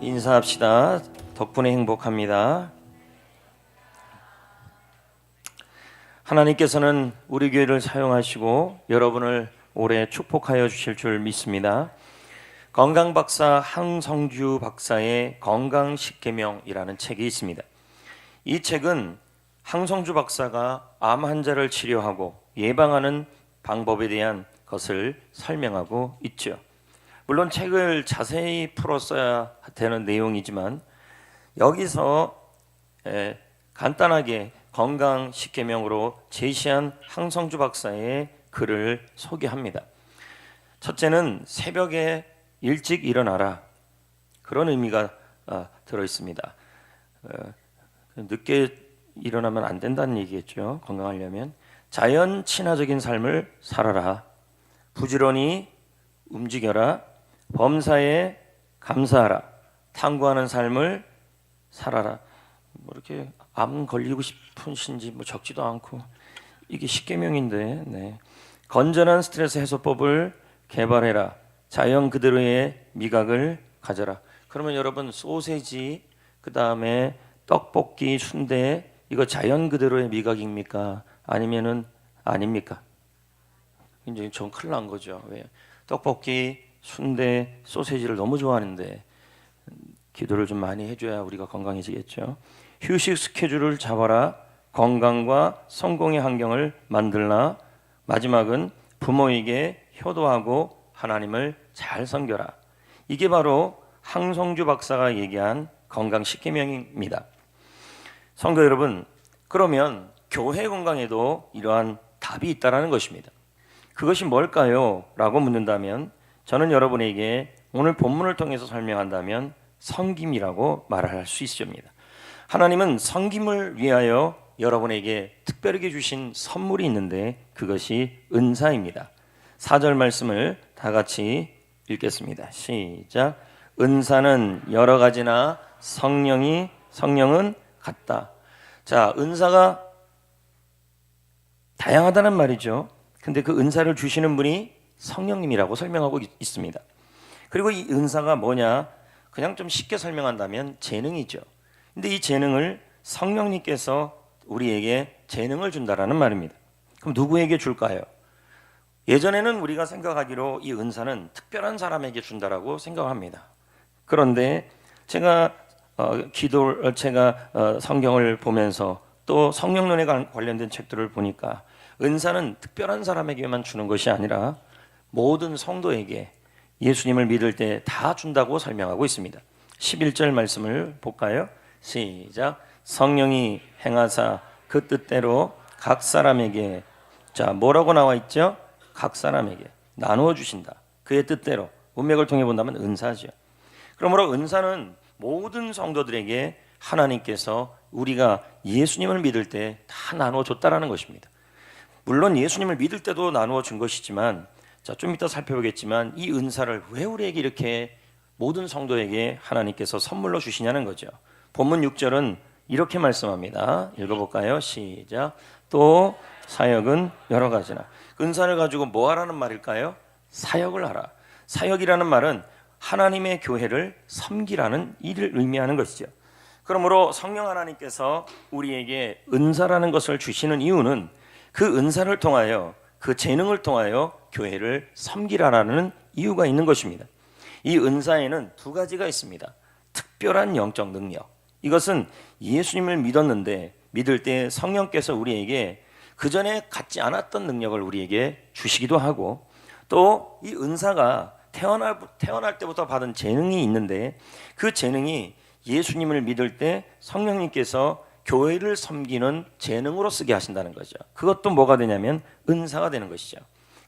인사합시다. 덕분에 행복합니다. 하나님께서는 우리 교회를 사용하시고 여러분을 오래 축복하여 주실 줄 믿습니다. 건강박사 항성주 박사의 건강십계명이라는 책이 있습니다. 이 책은 항성주 박사가 암 환자를 치료하고 예방하는 방법에 대한 것을 설명하고 있죠. 물론 책을 자세히 풀어 써야 되는 내용이지만 여기서 간단하게 건강 십계명으로 제시한 항성주 박사의 글을 소개합니다. 첫째는 새벽에 일찍 일어나라. 그런 의미가 들어 있습니다. 늦게 일어나면 안 된다는 얘기겠죠. 건강하려면. 자연 친화적인 삶을 살아라. 부지런히 움직여라. 범사에 감사하라. 탐구하는 삶을 살아라. 뭐 이렇게 암 걸리고 싶으신지 뭐 적지도 않고 이게 십계명인데, 네. 건전한 스트레스 해소법을 개발해라. 자연 그대로의 미각을 가져라. 그러면 여러분 소세지, 그 다음에 떡볶이, 순대 이거 자연 그대로의 미각입니까? 아니면은 아닙니까? 이제 전 큰일 난 거죠. 왜? 떡볶이, 순대, 소세지를 너무 좋아하는데 기도를 좀 많이 해줘야 우리가 건강해지겠죠. 휴식 스케줄을 잡아라. 건강과 성공의 환경을 만들라. 마지막은 부모에게 효도하고 하나님을 잘 섬겨라. 이게 바로 항성주 박사가 얘기한 건강 십계명입니다. 성도 여러분, 그러면 교회 건강에도 이러한 답이 있다라는 것입니다. 그것이 뭘까요? 라고 묻는다면 저는 여러분에게 오늘 본문을 통해서 설명한다면 섬김이라고 말할 수 있습니다. 하나님은 섬김을 위하여 여러분에게 특별하게 주신 선물이 있는데 그것이 은사입니다. 4절 말씀을 다 같이 읽겠습니다. 시작. 은사는 여러 가지나 성령은 같다. 자, 은사가 다양하다는 말이죠. 근데 그 은사를 주시는 분이 성령님이라고 설명하고 있습니다. 그리고 이 은사가 뭐냐? 그냥 좀 쉽게 설명한다면 재능이죠. 근데 이 재능을 성령님께서 우리에게 재능을 준다라는 말입니다. 그럼 누구에게 줄까요? 예전에는 우리가 생각하기로 이 은사는 특별한 사람에게 준다라고 생각합니다. 그런데 제가 성경을 보면서 또 성령론에 관련된 책들을 보니까 은사는 특별한 사람에게만 주는 것이 아니라 모든 성도에게 예수님을 믿을 때 다 준다고 설명하고 있습니다. 11절 말씀을 볼까요? 시작. 성령이 행하사 그 뜻대로 각 사람에게, 자, 뭐라고 나와 있죠? 각 사람에게 나누어 주신다. 그의 뜻대로. 문맥을 통해 본다면 은사죠. 그러므로 은사는 모든 성도들에게 하나님께서 우리가 예수님을 믿을 때 다 나누어 줬다라는 것입니다. 물론 예수님을 믿을 때도 나누어 준 것이지만, 자, 좀 이따 살펴보겠지만 이 은사를 왜 우리에게 이렇게 모든 성도에게 하나님께서 선물로 주시냐는 거죠. 본문 6절은 이렇게 말씀합니다. 읽어볼까요? 시작. 또 사역은 여러 가지나. 은사를 가지고 뭐 하라는 말일까요? 사역을 하라. 사역이라는 말은 하나님의 교회를 섬기라는 일을 의미하는 것이죠. 그러므로 성령 하나님께서 우리에게 은사라는 것을 주시는 이유는 그 은사를 통하여, 그 재능을 통하여 교회를 섬기라는 이유가 있는 것입니다. 이 은사에는 두 가지가 있습니다. 특별한 영적 능력. 이것은 예수님을 믿을 때 성령께서 우리에게 그전에 갖지 않았던 능력을 우리에게 주시기도 하고, 또 이 은사가 태어날 때부터 받은 재능이 있는데 그 재능이 예수님을 믿을 때 성령님께서 교회를 섬기는 재능으로 쓰게 하신다는 거죠. 그것도 뭐가 되냐면 은사가 되는 것이죠.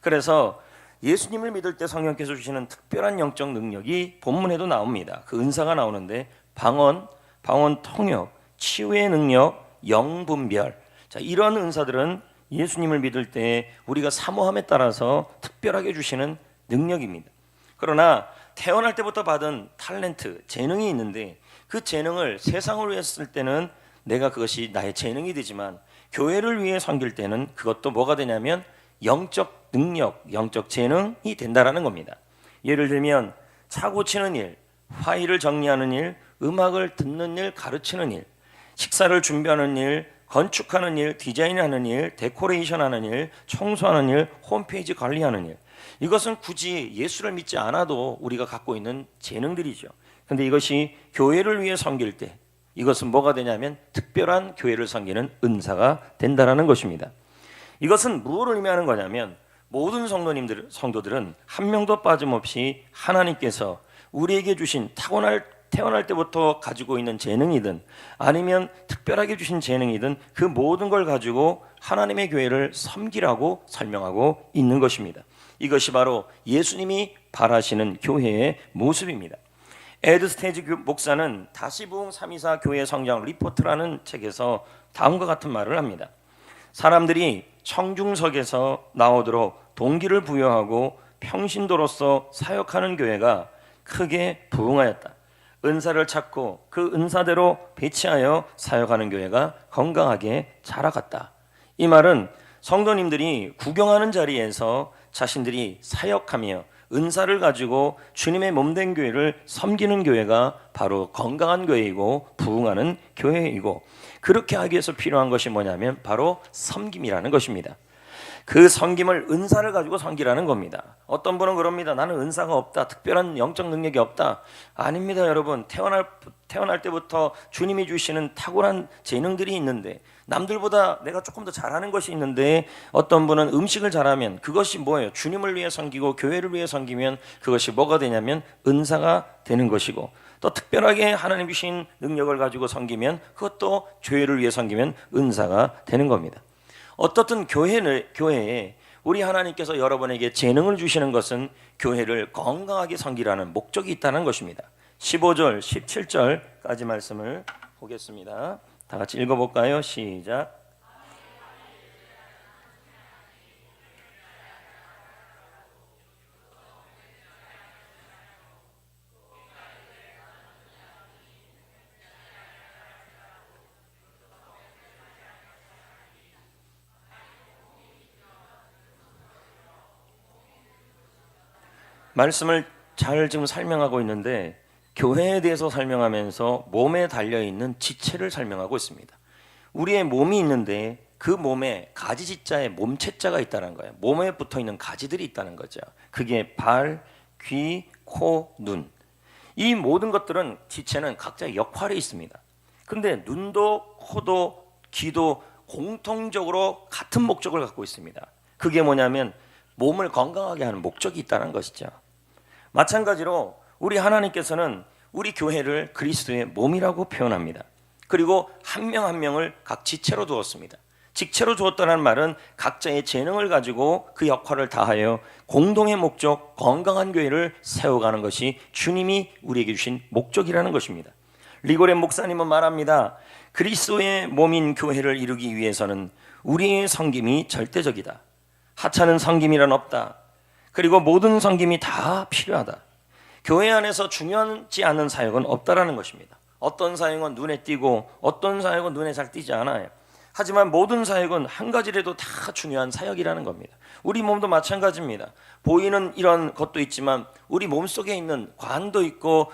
그래서 예수님을 믿을 때 성령께서 주시는 특별한 영적 능력이 본문에도 나옵니다. 그 은사가 나오는데 방언 통역, 치유의 능력, 영분별. 자, 이런 은사들은 예수님을 믿을 때 우리가 사모함에 따라서 특별하게 주시는 능력입니다. 그러나 태어날 때부터 받은 탤런트, 재능이 있는데 그 재능을 세상을 위해 쓸 때는 내가 그것이 나의 재능이 되지만 교회를 위해 섬길 때는 그것도 뭐가 되냐면 영적 능력, 영적 재능이 된다라는 겁니다. 예를 들면 차 고치는 일, 파일을 정리하는 일, 음악을 듣는 일, 가르치는 일, 식사를 준비하는 일, 건축하는 일, 디자인하는 일, 데코레이션하는 일, 청소하는 일, 홈페이지 관리하는 일. 이것은 굳이 예수를 믿지 않아도 우리가 갖고 있는 재능들이죠. 그런데 이것이 교회를 위해 섬길 때 이것은 뭐가 되냐면 특별한 교회를 섬기는 은사가 된다는 것입니다. 이것은 무엇을 의미하는 거냐면 모든 성도들은 한 명도 빠짐없이 하나님께서 우리에게 주신 태어날 때부터 가지고 있는 재능이든 아니면 특별하게 주신 재능이든 그 모든 걸 가지고 하나님의 교회를 섬기라고 설명하고 있는 것입니다. 이것이 바로 예수님이 바라시는 교회의 모습입니다. 에드 스테이지 목사는 다시 부흥 324 교회 성장 리포트라는 책에서 다음과 같은 말을 합니다. 사람들이 청중석에서 나오도록 동기를 부여하고 평신도로서 사역하는 교회가 크게 부흥하였다. 은사를 찾고 그 은사대로 배치하여 사역하는 교회가 건강하게 자라갔다. 이 말은 성도님들이 구경하는 자리에서 자신들이 사역하며 은사를 가지고 주님의 몸된 교회를 섬기는 교회가 바로 건강한 교회이고 부흥하는 교회이고, 그렇게 하기 위해서 필요한 것이 뭐냐면 바로 섬김이라는 것입니다. 그 섬김을 은사를 가지고 섬기라는 겁니다. 어떤 분은 그럽니다. 나는 은사가 없다, 특별한 영적 능력이 없다. 아닙니다, 여러분. 태어날 때부터 주님이 주시는 탁월한 재능들이 있는데, 남들보다 내가 조금 더 잘하는 것이 있는데, 어떤 분은 음식을 잘하면 그것이 뭐예요? 주님을 위해 섬기고 교회를 위해 섬기면 그것이 뭐가 되냐면 은사가 되는 것이고, 또 특별하게 하나님 주신 능력을 가지고 섬기면 그것도 교회를 위해 섬기면 은사가 되는 겁니다. 어떻든 교회에 우리 하나님께서 여러분에게 재능을 주시는 것은 교회를 건강하게 섬기라는 목적이 있다는 것입니다. 15절, 17절까지 말씀을 보겠습니다. 다 같이 읽어볼까요? 시작. 말씀을 잘 지금 설명하고 있는데, 교회에 대해서 설명하면서 몸에 달려있는 지체를 설명하고 있습니다. 우리의 몸이 있는데 그 몸에 가지지자에 몸체자가 있다는 거예요. 몸에 붙어있는 가지들이 있다는 거죠. 그게 발, 귀, 코, 눈. 이 모든 것들은 지체는 각자의 역할이 있습니다. 그런데 눈도 코도 귀도 공통적으로 같은 목적을 갖고 있습니다. 그게 뭐냐면 몸을 건강하게 하는 목적이 있다는 것이죠. 마찬가지로 우리 하나님께서는 우리 교회를 그리스도의 몸이라고 표현합니다. 그리고 한 명 한 명을 각 지체로 두었습니다. 직체로 두었다는 말은 각자의 재능을 가지고 그 역할을 다하여 공동의 목적, 건강한 교회를 세워가는 것이 주님이 우리에게 주신 목적이라는 것입니다. 리고렌 목사님은 말합니다. 그리스도의 몸인 교회를 이루기 위해서는 우리의 섬김이 절대적이다. 하찮은 섬김이란 없다. 그리고 모든 섬김이 다 필요하다. 교회 안에서 중요하지 않은 사역은 없다라는 것입니다. 어떤 사역은 눈에 띄고 어떤 사역은 눈에 잘 띄지 않아요. 하지만 모든 사역은 한 가지라도 다 중요한 사역이라는 겁니다. 우리 몸도 마찬가지입니다. 보이는 이런 것도 있지만 우리 몸속에 있는 관도 있고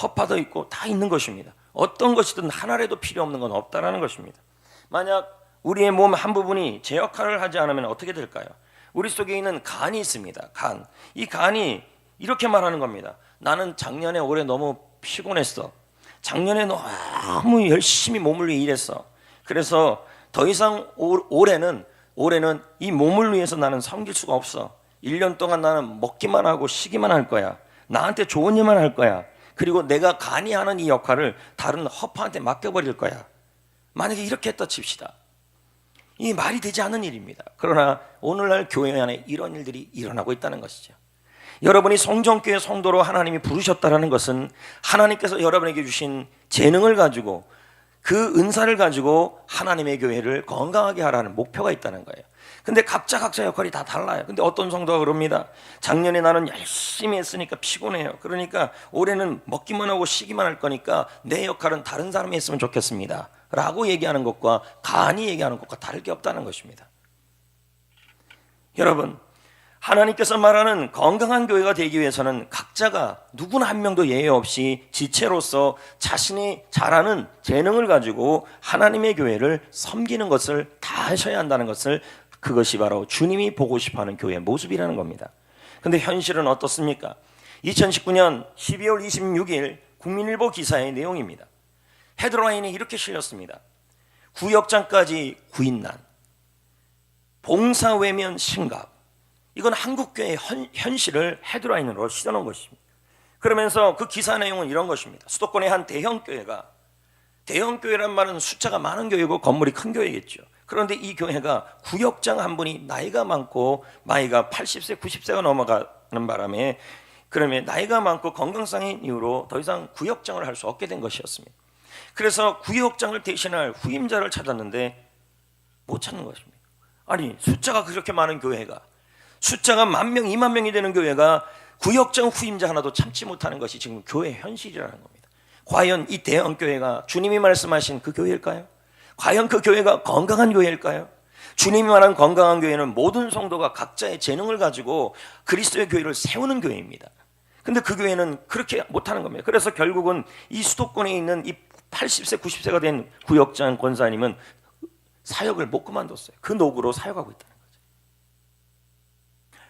허파도 있고 다 있는 것입니다. 어떤 것이든 하나라도 필요 없는 건 없다라는 것입니다. 만약 우리의 몸 한 부분이 제 역할을 하지 않으면 어떻게 될까요? 우리 속에 있는 간이 있습니다. 간. 이 간이 이렇게 말하는 겁니다. 나는 작년에 올해 너무 피곤했어. 작년에 너무 열심히 몸을 위해 일했어. 그래서 더 이상 올해는 이 몸을 위해서 나는 섬길 수가 없어. 1년 동안 나는 먹기만 하고 쉬기만 할 거야. 나한테 좋은 일만 할 거야. 그리고 내가 간이 하는 이 역할을 다른 허파한테 맡겨버릴 거야. 만약에 이렇게 했다 칩시다. 이 말이 되지 않는 일입니다. 그러나 오늘날 교회 안에 이런 일들이 일어나고 있다는 것이죠. 여러분이 성전교회 성도로 하나님이 부르셨다는 것은 하나님께서 여러분에게 주신 재능을 가지고 그 은사를 가지고 하나님의 교회를 건강하게 하라는 목표가 있다는 거예요. 근데 각자 역할이 다 달라요. 근데 어떤 성도가 그럽니다. 작년에 나는 열심히 했으니까 피곤해요. 그러니까 올해는 먹기만 하고 쉬기만 할 거니까 내 역할은 다른 사람이 했으면 좋겠습니다 라고 얘기하는 것과 간이 얘기하는 것과 다를 게 없다는 것입니다. 여러분, 하나님께서 말하는 건강한 교회가 되기 위해서는 각자가 누구나 한 명도 예외 없이 지체로서 자신이 잘하는 재능을 가지고 하나님의 교회를 섬기는 것을 다 하셔야 한다는 것을, 그것이 바로 주님이 보고 싶어하는 교회의 모습이라는 겁니다. 근데 현실은 어떻습니까? 2019년 12월 26일 국민일보 기사의 내용입니다. 헤드라인이 이렇게 실렸습니다. 구역장까지 구인난, 봉사 외면 심각. 이건 한국교회의 현실을 헤드라인으로 실어놓은 것입니다. 그러면서 그 기사 내용은 이런 것입니다. 수도권의 한 대형교회가, 대형교회란 말은 숫자가 많은 교회고 건물이 큰 교회겠죠. 그런데 이 교회가 구역장 한 분이 나이가 많고, 나이가 80세, 90세가 넘어가는 바람에, 그러면 나이가 많고 건강상의 이유로 더 이상 구역장을 할 수 없게 된 것이었습니다. 그래서 구역장을 대신할 후임자를 찾았는데 못 찾는 것입니다. 아니, 숫자가 그렇게 많은 교회가, 숫자가 10,000명, 20,000명이 되는 교회가 구역장 후임자 하나도 참지 못하는 것이 지금 교회 현실이라는 겁니다. 과연 이 대형교회가 주님이 말씀하신 그 교회일까요? 과연 그 교회가 건강한 교회일까요? 주님이 말한 건강한 교회는 모든 성도가 각자의 재능을 가지고 그리스도의 교회를 세우는 교회입니다. 근데 그 교회는 그렇게 못하는 겁니다. 그래서 결국은 이 수도권에 있는 이 80세, 90세가 된 구역장 권사님은 사역을 못 그만뒀어요. 그 노구로 사역하고 있다는 거죠.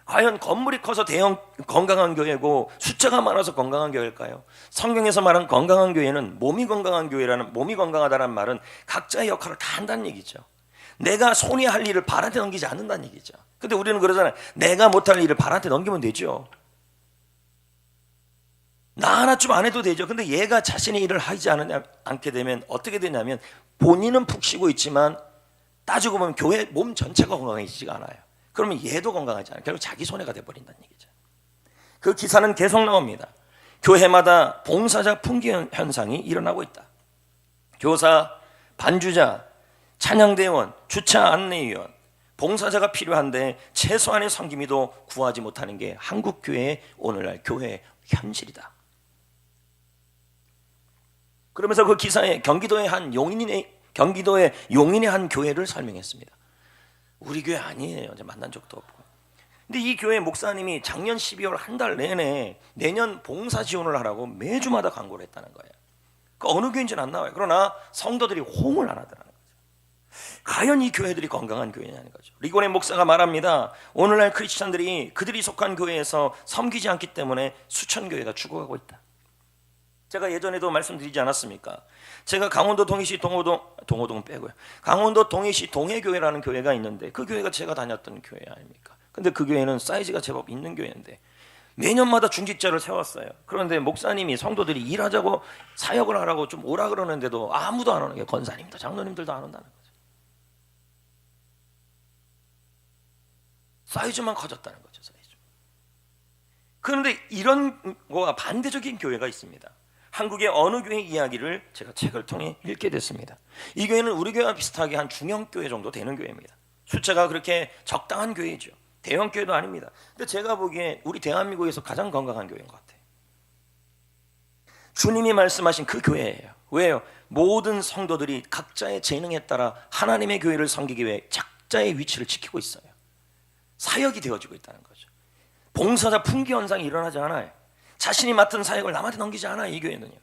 과연 건물이 커서 대형 건강한 교회고 숫자가 많아서 건강한 교회일까요? 성경에서 말한 건강한 교회는 몸이 건강한 교회라는, 몸이 건강하다는 말은 각자의 역할을 다 한다는 얘기죠. 내가 손이 할 일을 발한테 넘기지 않는다는 얘기죠. 근데 우리는 그러잖아요. 내가 못할 일을 발한테 넘기면 되죠. 나 하나 좀 안 해도 되죠. 근데 얘가 자신의 일을 하지 않게 되면 어떻게 되냐면, 본인은 푹 쉬고 있지만 따지고 보면 교회 몸 전체가 건강해지지가 않아요. 그러면 얘도 건강하지 않아요. 결국 자기 손해가 돼버린다는 얘기죠. 그 기사는 계속 나옵니다. 교회마다 봉사자 풍기 현상이 일어나고 있다. 교사, 반주자, 찬양대원, 주차 안내위원, 봉사자가 필요한데 최소한의 섬김이도 구하지 못하는 게 한국 교회의 오늘날 교회의 현실이다. 그러면서 그 기사에 경기도의 용인의 한 교회를 설명했습니다. 우리 교회 아니에요. 이제 만난 적도 없고. 근데 이 교회 목사님이 작년 12월 한 달 내내 내년 봉사 지원을 하라고 매주마다 광고를 했다는 거예요. 그 어느 교회인지는 안 나와요. 그러나 성도들이 호응을 안 하더라는 거죠. 과연 이 교회들이 건강한 교회냐는 거죠. 리고네 목사가 말합니다. 오늘날 크리스천들이 그들이 속한 교회에서 섬기지 않기 때문에 수천 교회가 죽어가고 있다. 제가 예전에도 말씀드리지 않았습니까? 제가 강원도 동해시 동호동 빼고요. 강원도 동해시 동해교회라는 교회가 있는데 그 교회가 제가 다녔던 교회 아닙니까? 근데 그 교회는 사이즈가 제법 있는 교회인데 매년마다 중직자를 세웠어요. 그런데 목사님이 성도들이 일하자고 사역을 하라고 좀 오라 그러는데도 아무도 안 오는 게, 권사님도 장로님들도 안 온다는 거죠. 사이즈만 커졌다는 거죠. 사이즈. 그런데 이런 거와 반대적인 교회가 있습니다. 한국의 어느 교회 이야기를 제가 책을 통해 읽게 됐습니다. 이 교회는 우리 교회와 비슷하게 한 중형교회 정도 되는 교회입니다. 숫자가 그렇게 적당한 교회죠. 대형 교회도 아닙니다. 근데 제가 보기에 우리 대한민국에서 가장 건강한 교회인 것 같아요. 주님이 말씀하신 그 교회예요. 왜요? 모든 성도들이 각자의 재능에 따라 하나님의 교회를 섬기기 위해 각자의 위치를 지키고 있어요. 사역이 되어지고 있다는 거죠. 봉사자 풍기 현상이 일어나지 않아요. 자신이 맡은 사역을 남한테 넘기지 않아요. 이 교회는요.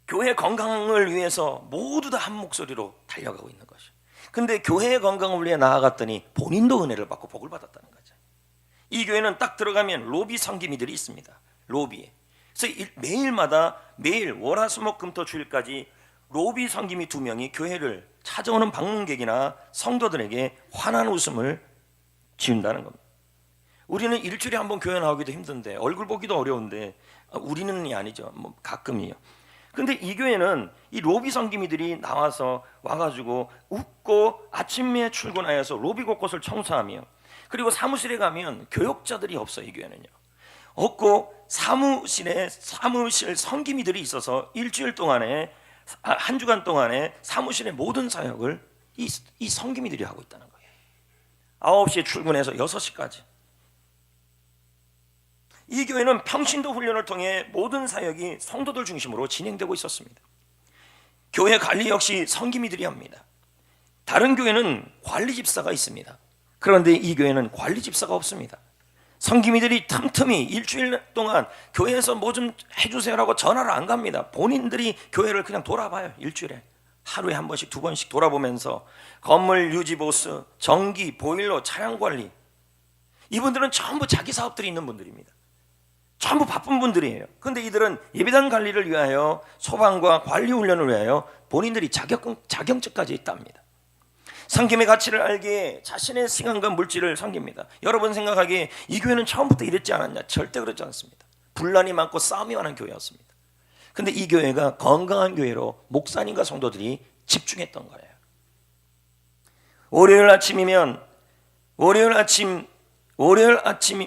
교회 건강을 위해서 모두 다 한 목소리로 달려가고 있는 것이죠. 근데 교회의 건강을 위해 나아갔더니 본인도 은혜를 받고 복을 받았다는 거죠. 이 교회는 딱 들어가면 로비 섬김이들이 있습니다. 로비에. 그래서 매일 월화수목금토주일까지 로비 섬김이 2명이 교회를 찾아오는 방문객이나 성도들에게 환한 웃음을 지운다는 겁니다. 우리는 일주일에 한 번 교회 나오기도 힘든데, 얼굴 보기도 어려운데, 우리는이 아니죠. 뭐 가끔이요. 근데 이 교회는 이 로비 섬김이들이 와가지고 웃고 아침에 출근하여서 로비 곳곳을 청소하며, 그리고 사무실에 가면 교역자들이 없어요. 이 교회는요. 없고 사무실 섬김이들이 있어서 일주일 동안에, 한 주간 동안에 사무실의 모든 사역을 이 섬김이들이 하고 있다는 거예요. 9시에 출근해서 6시까지. 이 교회는 평신도 훈련을 통해 모든 사역이 성도들 중심으로 진행되고 있었습니다. 교회 관리 역시 섬김이들이 합니다. 다른 교회는 관리 집사가 있습니다. 그런데 이 교회는 관리 집사가 없습니다. 성기미들이 틈틈이 일주일 동안 교회에서 뭐 좀 해주세요라고 전화를 안 갑니다. 본인들이 교회를 그냥 돌아봐요. 일주일에 하루에 한 번씩 두 번씩 돌아보면서 건물 유지 보수, 전기, 보일러, 차량 관리, 이분들은 전부 자기 사업들이 있는 분들입니다. 전부 바쁜 분들이에요. 그런데 이들은 예배당 관리를 위하여, 소방과 관리 훈련을 위하여 본인들이 자격증까지 있답니다. 섬김의 가치를 알기에 자신의 시간과 물질을 섬깁니다. 여러분 생각하기에 이 교회는 처음부터 이랬지 않았냐? 절대 그렇지 않습니다. 분란이 많고 싸움이 많은 교회였습니다. 그런데 이 교회가 건강한 교회로 목사님과 성도들이 집중했던 거예요. 월요일 아침이면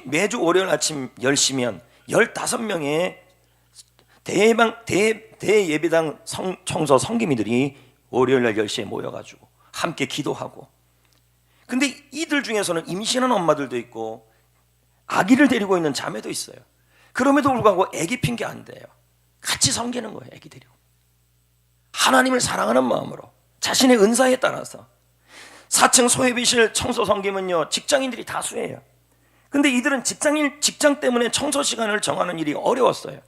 매주 월요일 아침 10시면 15명의 대예배당 청소 성기미들이 월요일 날 10시에 모여가지고 함께 기도하고, 근데 이들 중에서는 임신한 엄마들도 있고 아기를 데리고 있는 자매도 있어요. 그럼에도 불구하고 아기 핑계 안 돼요. 같이 섬기는 거예요. 아기 데리고 하나님을 사랑하는 마음으로 자신의 은사에 따라서. 4층 소회비실 청소 섬김은요 직장인들이 다수예요. 근데 이들은 직장 때문에 청소 시간을 정하는 일이 어려웠어요.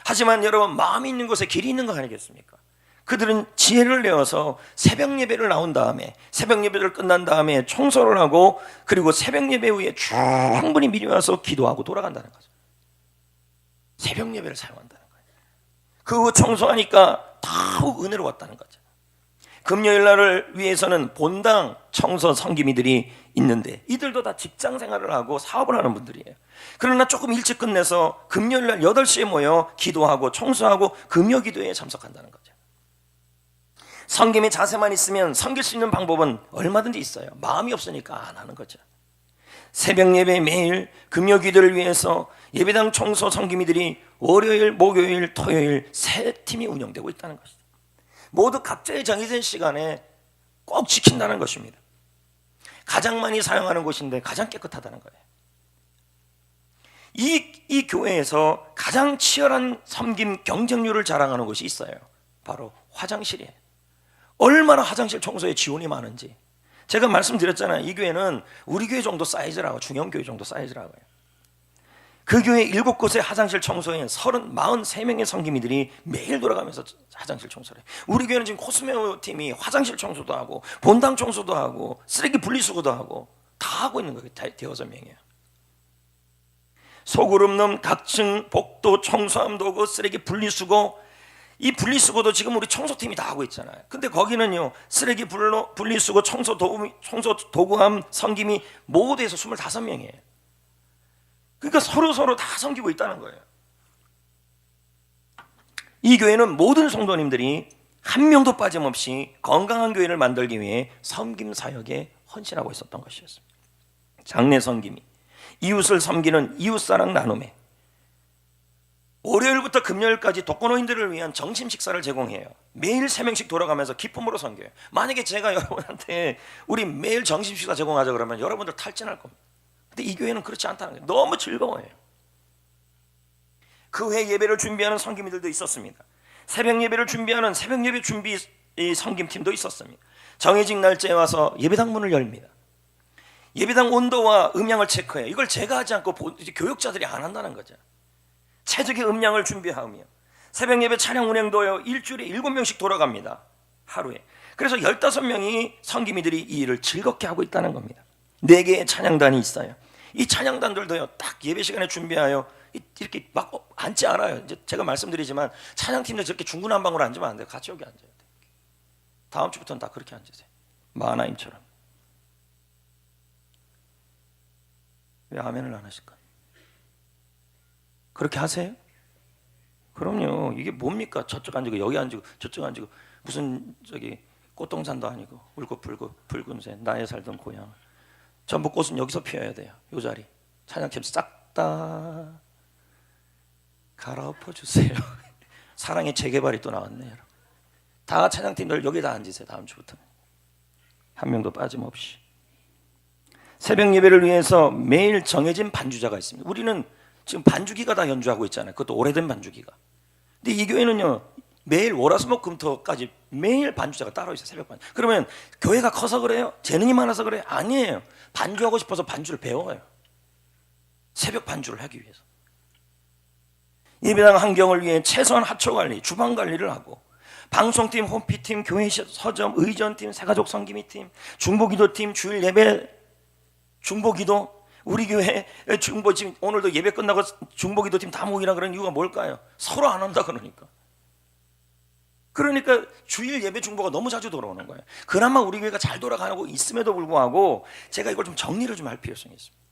하지만 여러분, 마음이 있는 곳에 길이 있는 거 아니겠습니까? 그들은 지혜를 내어서 새벽 예배를 나온 다음에, 새벽 예배를 끝난 다음에 청소를 하고, 그리고 새벽 예배 후에 충분히 미리 와서 기도하고 돌아간다는 거죠. 새벽 예배를 사용한다는 거예요. 그 후 청소하니까 더욱 은혜로웠다는 거죠. 금요일 날을 위해서는 본당 청소 성기미들이 있는데 이들도 다 직장 생활을 하고 사업을 하는 분들이에요. 그러나 조금 일찍 끝내서 금요일 날 8시에 모여 기도하고 청소하고 금요 기도에 참석한다는 거죠. 성김의 자세만 있으면 섬길 수 있는 방법은 얼마든지 있어요. 마음이 없으니까 안 하는 거죠. 새벽 예배 매일, 금요 기도를 위해서 예배당 청소 성기미들이 월요일, 목요일, 토요일 세 팀이 운영되고 있다는 것이죠. 모두 각자의 정해진 시간에 꼭 지킨다는 것입니다. 가장 많이 사용하는 곳인데 가장 깨끗하다는 거예요. 이 교회에서 가장 치열한 섬김 경쟁률을 자랑하는 곳이 있어요. 바로 화장실이에요. 얼마나 화장실 청소에 지원이 많은지. 제가 말씀드렸잖아요. 이 교회는 우리 교회 정도 사이즈라고, 중형교회 정도 사이즈라고요. 그 교회 7곳의 화장실 청소에 43명의 성기미들이 매일 돌아가면서 화장실 청소를 해요. 우리 교회는 지금 코스메오 팀이 화장실 청소도 하고 본당 청소도 하고 쓰레기 분리수거도 하고 다 하고 있는 거예요. 대여섯 명이에요. 소그룹룸, 각층, 복도, 청소함 도구, 쓰레기 분리수거, 이 분리수거도 지금 우리 청소팀이 다 하고 있잖아요. 근데 거기는요 쓰레기 분리수거, 청소 도구함 성김이 모두 해서 25명이에요. 그러니까 서로 다 섬기고 있다는 거예요. 이 교회는 모든 성도님들이 한 명도 빠짐없이 건강한 교회를 만들기 위해 섬김 사역에 헌신하고 있었던 것이었습니다. 장래 섬김이, 이웃을 섬기는 이웃사랑 나눔에, 월요일부터 금요일까지 독거노인들을 위한 점심 식사를 제공해요. 매일 3명씩 돌아가면서 기쁨으로 섬겨요. 만약에 제가 여러분한테 우리 매일 점심 식사 제공하자 그러면 여러분들 탈진할 겁니다. 근데 이 교회는 그렇지 않다는 거예요. 너무 즐거워요. 그 후에 예배를 준비하는 성김이들도 있었습니다. 새벽 예배를 준비하는 새벽 예배 준비 성김팀도 있었습니다. 정해진 날짜에 와서 예배당 문을 열립니다. 예배당 온도와 음향을 체크해요. 이걸 제가 하지 않고 교육자들이 안 한다는 거죠. 최적의 음량을 준비하며 새벽 예배 차량 운행도요 일주일에 7명씩 돌아갑니다. 하루에. 그래서 15명이 성김이들이 이 일을 즐겁게 하고 있다는 겁니다. 4개의 찬양단이 있어요. 이 찬양단들도요 딱 예배 시간에 준비하여 이렇게 막 앉지 않아요. 이제 제가 말씀드리지만 찬양팀들 저렇게 중구난방으로 앉으면 안 돼요. 같이 여기 앉아야 돼요. 다음 주부터는 다 그렇게 앉으세요. 마하나임처럼. 왜 아멘을 안 하실까? 그렇게 하세요? 그럼요. 이게 뭡니까? 저쪽 앉고 여기 앉고 저쪽 앉고 무슨 저기 꽃동산도 아니고 울긋불긋 붉은 새 나의 살던 고향. 전부 꽃은 여기서 피어야 돼요. 이 자리. 찬양팀 싹 다 갈아엎어 주세요. 사랑의 재개발이 또 나왔네요. 여러분. 다 찬양팀들 여기다 앉으세요. 다음 주부터 한 명도 빠짐없이. 새벽 예배를 위해서 매일 정해진 반주자가 있습니다. 우리는 지금 반주기가 다 연주하고 있잖아요. 그것도 오래된 반주기가. 근데 이 교회는요 매일 월화수목금토까지 매일 반주자가 따로 있어요. 새벽 반주. 그러면 교회가 커서 그래요? 재능이 많아서 그래요? 아니에요. 반주하고 싶어서 반주를 배워요. 새벽 반주를 하기 위해서. 예배당 환경을 위해 최소한 하초 관리, 주방 관리를 하고, 방송팀, 홈피팀, 교회 서점, 의전팀, 새가족 성기미팀, 중보기도팀, 주일 예배, 중보기도, 우리 교회 중보, 지금 오늘도 예배 끝나고 중보기도팀 다 모이라 그런 이유가 뭘까요? 서로 안 한다 그러니까. 그러니까 주일 예배 중보가 너무 자주 돌아오는 거예요. 그나마 우리 교회가 잘 돌아가고 있음에도 불구하고 제가 이걸 좀 정리를 좀 할 필요성이 있습니다.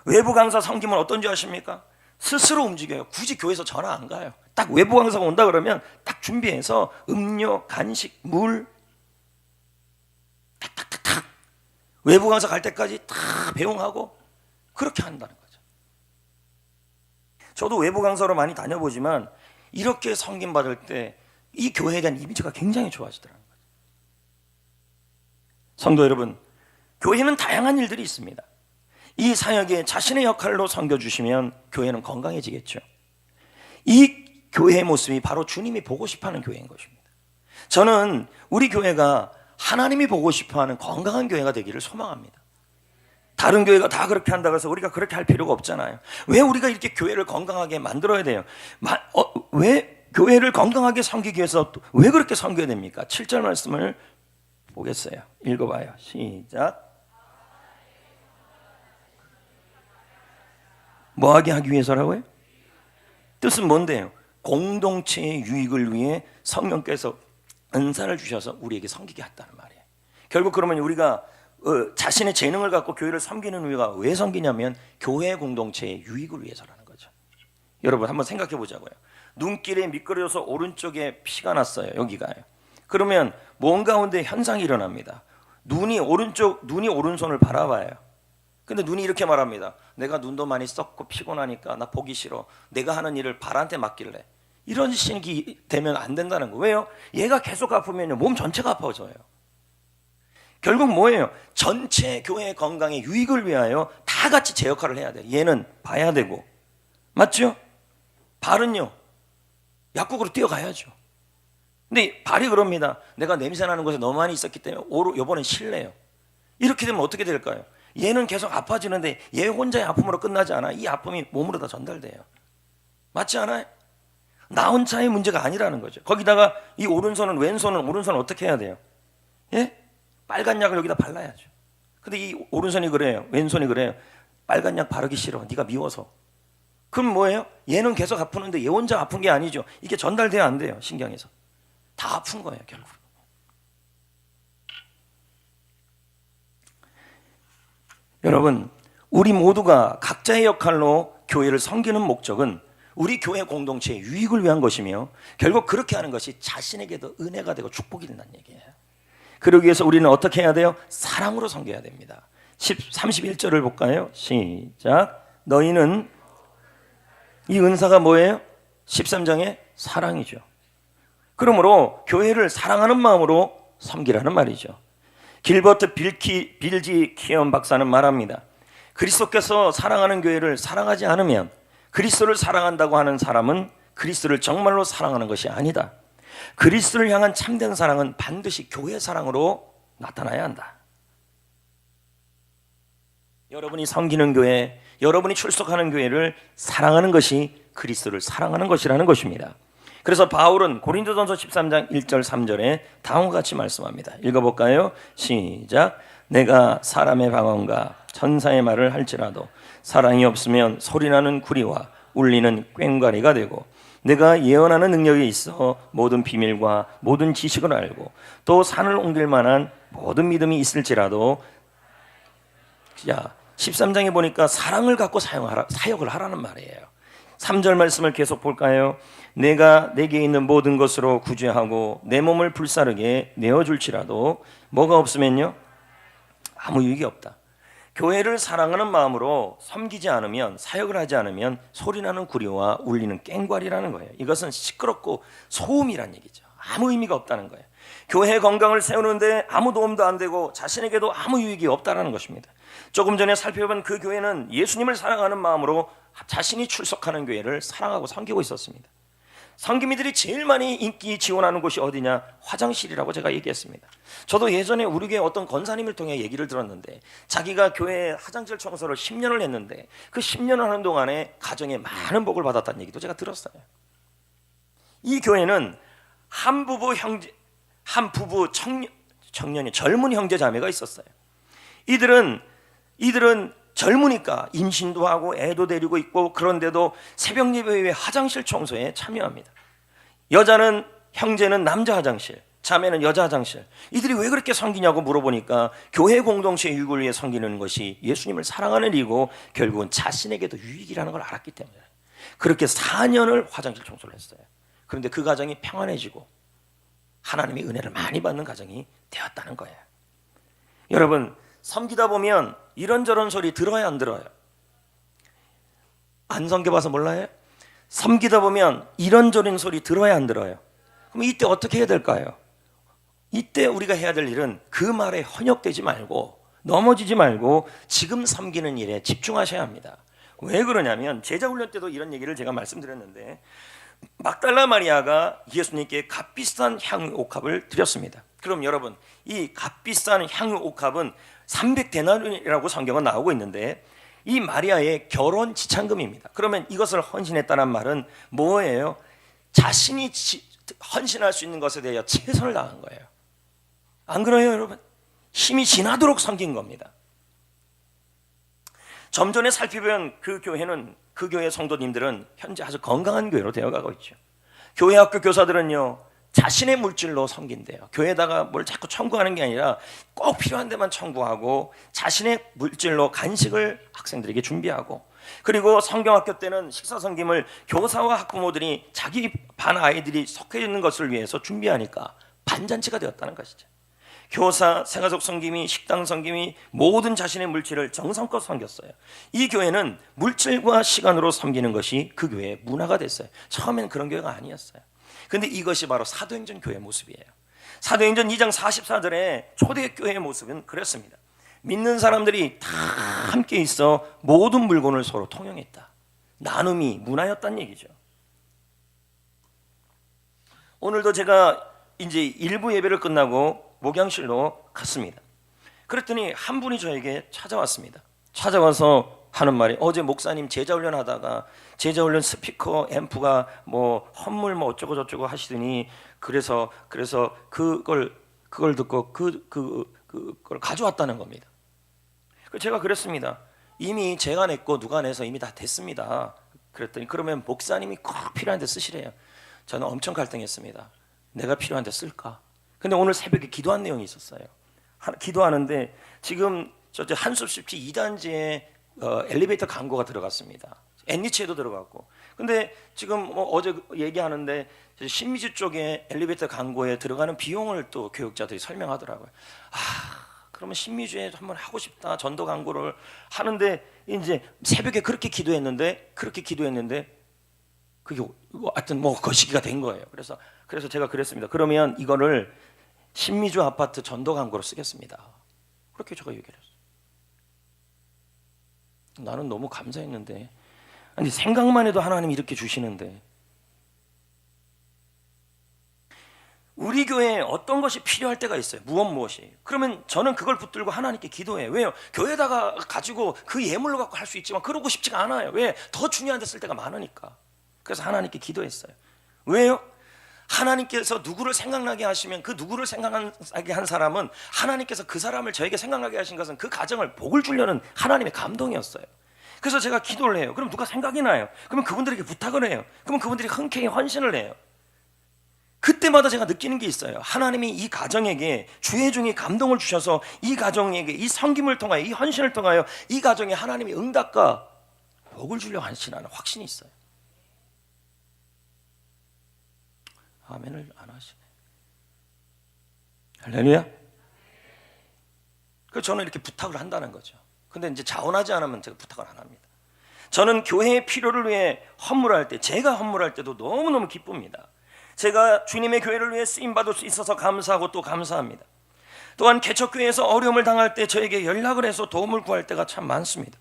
외부 강사 섬김은 어떤지 아십니까? 스스로 움직여요. 굳이 교회에서 전화 안 가요. 딱 외부 강사가 온다 그러면 딱 준비해서 음료, 간식, 물 탁탁탁탁 외부 강사 갈 때까지 다 배웅하고 그렇게 한다는 거죠. 저도 외부 강사로 많이 다녀보지만 이렇게 섬김 받을 때 이 교회에 대한 이미지가 굉장히 좋아지더라고요. 성도 여러분, 교회는 다양한 일들이 있습니다. 이 사역에 자신의 역할로 섬겨주시면 교회는 건강해지겠죠. 이 교회의 모습이 바로 주님이 보고 싶어하는 교회인 것입니다. 저는 우리 교회가 하나님이 보고 싶어하는 건강한 교회가 되기를 소망합니다. 다른 교회가 다 그렇게 한다고 해서 우리가 그렇게 할 필요가 없잖아요. 왜 우리가 이렇게 교회를 건강하게 만들어야 돼요? 왜 교회를 건강하게 섬기기 위해서 왜 그렇게 섬겨야 됩니까? 7절 말씀을 보겠어요. 읽어봐요. 시작. 뭐하게 하기 위해서라고요? 뜻은 뭔데요? 공동체의 유익을 위해 성령께서 은사를 주셔서 우리에게 섬기게 했다는 말이에요. 결국 그러면 우리가 자신의 재능을 갖고 교회를 섬기는 이유가 왜 섬기냐면 교회 공동체의 유익을 위해서라는 거죠. 여러분 한번 생각해 보자고요. 눈길에 미끄러져서 오른쪽에 피가 났어요. 여기가요. 그러면 몸 가운데 현상이 일어납니다. 눈이 오른손을 바라봐요. 근데 눈이 이렇게 말합니다. 내가 눈도 많이 썩고 피곤하니까 나 보기 싫어. 내가 하는 일을 발한테 맡길래. 이런 식이 되면 안 된다는 거예요. 왜요? 얘가 계속 아프면 몸 전체가 아파져요. 결국 뭐예요? 전체 교회 건강의 유익을 위하여 다 같이 제 역할을 해야 돼요. 얘는 봐야 되고. 맞죠? 발은요. 약국으로 뛰어가야죠. 근데 발이 그럽니다. 내가 냄새나는 곳에 너무 많이 있었기 때문에 이번엔 실례요. 이렇게 되면 어떻게 될까요? 얘는 계속 아파지는데 얘 혼자의 아픔으로 끝나지 않아. 이 아픔이 몸으로 다 전달돼요. 맞지 않아요? 나 혼자의 문제가 아니라는 거죠. 거기다가 이 오른손은 어떻게 해야 돼요? 예? 빨간 약을 여기다 발라야죠. 근데 이 오른손이 그래요. 왼손이 그래요. 빨간 약 바르기 싫어. 네가 미워서. 그럼 뭐예요? 얘는 계속 아프는데 얘 혼자 아픈 게 아니죠. 이게 전달돼야 안 돼요. 신경에서. 다 아픈 거예요. 결국. 여러분, 우리 모두가 각자의 역할로 교회를 섬기는 목적은 우리 교회 공동체의 유익을 위한 것이며 결국 그렇게 하는 것이 자신에게도 은혜가 되고 축복이 된다는 얘기예요. 그러기 위해서 우리는 어떻게 해야 돼요? 사랑으로 섬겨야 됩니다. 31절을 볼까요? 시작. 너희는 이 은사가 뭐예요? 13장의 사랑이죠. 그러므로 교회를 사랑하는 마음으로 섬기라는 말이죠. 길버트 빌지 키엄 박사는 말합니다. 그리스도께서 사랑하는 교회를 사랑하지 않으면 그리스도를 사랑한다고 하는 사람은 그리스도를 정말로 사랑하는 것이 아니다. 그리스도를 향한 참된 사랑은 반드시 교회 사랑으로 나타나야 한다. 여러분이 섬기는 교회, 여러분이 출석하는 교회를 사랑하는 것이 그리스도를 사랑하는 것이라는 것입니다. 그래서 바울은 고린도전서 13장 1절 3절에 다음과 같이 말씀합니다. 읽어볼까요? 시작. 내가 사람의 방언과 천사의 말을 할지라도 사랑이 없으면 소리나는 구리와 울리는 꽹과리가 되고 내가 예언하는 능력이 있어 모든 비밀과 모든 지식을 알고 또 산을 옮길 만한 모든 믿음이 있을지라도 13장에 보니까 사랑을 갖고 사역을 하라는 말이에요. 3절 말씀을 계속 볼까요? 내가 내게 있는 모든 것으로 구제하고 내 몸을 불사르게 내어줄지라도 뭐가 없으면요? 아무 유익이 없다. 교회를 사랑하는 마음으로 섬기지 않으면, 사역을 하지 않으면 소리나는 구리와 울리는 꽹과리라는 거예요. 이것은 시끄럽고 소음이란 얘기죠. 아무 의미가 없다는 거예요. 교회 건강을 세우는데 아무 도움도 안 되고 자신에게도 아무 유익이 없다는 것입니다. 조금 전에 살펴본 그 교회는 예수님을 사랑하는 마음으로 자신이 출석하는 교회를 사랑하고 섬기고 있었습니다. 성기미들이 제일 많이 인기 지원하는 곳이 어디냐? 화장실이라고 제가 얘기했습니다. 저도 예전에 우리 교회 어떤 권사님을 통해 얘기를 들었는데 자기가 교회 화장실 청소를 10년을 했는데 그 10년을 하는 동안에 가정에 많은 복을 받았다는 얘기도 제가 들었어요. 이 교회는 한 부부 청년이 젊은 형제 자매가 있었어요. 이들은 젊으니까 임신도 하고 애도 데리고 있고, 그런데도 새벽 예배 후에 화장실 청소에 참여합니다. 형제는 남자 화장실, 자매는 여자 화장실. 이들이 왜 그렇게 섬기냐고 물어보니까 교회 공동체 유익을 위해 섬기는 것이 예수님을 사랑하는 일이고 결국은 자신에게도 유익이라는 걸 알았기 때문에 그렇게 4년을 화장실 청소를 했어요. 그런데 그 가정이 평안해지고 하나님의 은혜를 많이 받는 가정이 되었다는 거예요. 여러분, 섬기다 보면 이런저런 소리 들어야 안 들어요? 안 섬겨봐서 몰라요? 섬기다 보면 이런저런 소리 들어야 안 들어요? 그럼 이때 어떻게 해야 될까요? 이때 우리가 해야 될 일은 그 말에 현혹되지 말고 넘어지지 말고 지금 섬기는 일에 집중하셔야 합니다. 왜 그러냐면 제자훈련 때도 이런 얘기를 제가 말씀드렸는데, 막달라 마리아가 예수님께 값비싼 향유 옥합을 드렸습니다. 그럼 여러분, 이 값비싼 향유 옥합은 300데나리온이라고 성경은 나오고 있는데 이 마리아의 결혼 지참금입니다. 그러면 이것을 헌신했다는 말은 뭐예요? 자신이 헌신할 수 있는 것에 대하여 최선을 다한 거예요. 안 그래요, 여러분? 힘이 지나도록 섬긴 겁니다. 좀 전에 살펴본 그 교회 성도님들은 현재 아주 건강한 교회로 되어가고 있죠. 교회 학교 교사들은요, 자신의 물질로 섬긴대요. 교회에다가 뭘 자꾸 청구하는 게 아니라 꼭 필요한 데만 청구하고 자신의 물질로 간식을 학생들에게 준비하고, 그리고 성경학교 때는 식사 섬김을 교사와 학부모들이 자기 반 아이들이 속해 있는 것을 위해서 준비하니까 반잔치가 되었다는 것이죠. 교사, 생활속 섬김이, 식당 섬김이, 모든 자신의 물질을 정성껏 섬겼어요. 이 교회는 물질과 시간으로 섬기는 것이 그 교회의 문화가 됐어요. 처음에는 그런 교회가 아니었어요. 근데 이것이 바로 사도행전 교회의 모습이에요. 사도행전 2장 44절의 초대교회의 모습은 그랬습니다. 믿는 사람들이 다 함께 있어 모든 물건을 서로 통용했다. 나눔이 문화였다는 얘기죠. 오늘도 제가 이제 일부 예배를 끝나고 목양실로 갔습니다. 그랬더니 한 분이 저에게 찾아왔습니다. 찾아와서 하는 말이, 어제 목사님 제자훈련 하다가 제자훈련 스피커 앰프가 뭐 헌물 뭐 어쩌고 저쩌고 하시더니 그래서 그걸 듣고 그걸 가져왔다는 겁니다. 제가 그랬습니다. 이미 제가 냈고 누가 내서 이미 다 됐습니다. 그랬더니 그러면 목사님이 꼭 필요한 데 쓰시래요. 저는 엄청 갈등했습니다. 내가 필요한 데 쓸까? 근데 오늘 새벽에 기도한 내용이 있었어요. 기도하는데 지금 한숲십지 2단지에 엘리베이터 광고가 들어갔습니다. 앤리치에도 들어갔고. 근데 지금 어제 얘기하는데 신미주 쪽에 엘리베이터 광고에 들어가는 비용을 또 교육자들이 설명하더라고요. 그러면 신미주에 한번 하고 싶다, 전도 광고를 하는데, 이제 새벽에 그렇게 기도했는데 그게 하여튼 그 시기가 된 거예요. 그래서 제가 그랬습니다. 그러면 이거를 신미주 아파트 전도 광고로 쓰겠습니다. 그렇게 제가 얘기를 했어요. 나는 너무 감사했는데, 아니 생각만 해도 하나님이 이렇게 주시는데. 우리 교회에 어떤 것이 필요할 때가 있어요. 무엇이. 그러면 저는 그걸 붙들고 하나님께 기도해요. 왜요? 교회에다가 가지고 그 예물로 갖고 할 수 있지만 그러고 싶지가 않아요. 왜? 더 중요한 데 쓸 때가 많으니까. 그래서 하나님께 기도했어요. 왜요? 하나님께서 누구를 생각나게 하시면 그 누구를 생각나게 한 사람은 하나님께서 그 사람을 저에게 생각나게 하신 것은 그 가정을 복을 주려는 하나님의 감동이었어요. 그래서 제가 기도를 해요. 그럼 누가 생각이 나요. 그러면 그분들에게 부탁을 해요. 그러면 그분들이 흔쾌히 헌신을 해요. 그때마다 제가 느끼는 게 있어요. 하나님이 이 가정에게 주의 종이 감동을 주셔서 이 가정에게 이 섬김을 통하여, 이 헌신을 통하여 이 가정에 하나님이 응답과 복을 주려고 하시는 확신이 있어요. 아멘을 안 하시네. 할렐루야. 그래서 저는 이렇게 부탁을 한다는 거죠. 근데 이제 자원하지 않으면 제가 부탁을 안 합니다. 저는 교회의 필요를 위해 헌물할 때, 제가 헌물할 때도 너무너무 기쁩니다. 제가 주님의 교회를 위해 쓰임받을 수 있어서 감사하고 또 감사합니다. 또한 개척교회에서 어려움을 당할 때 저에게 연락을 해서 도움을 구할 때가 참 많습니다.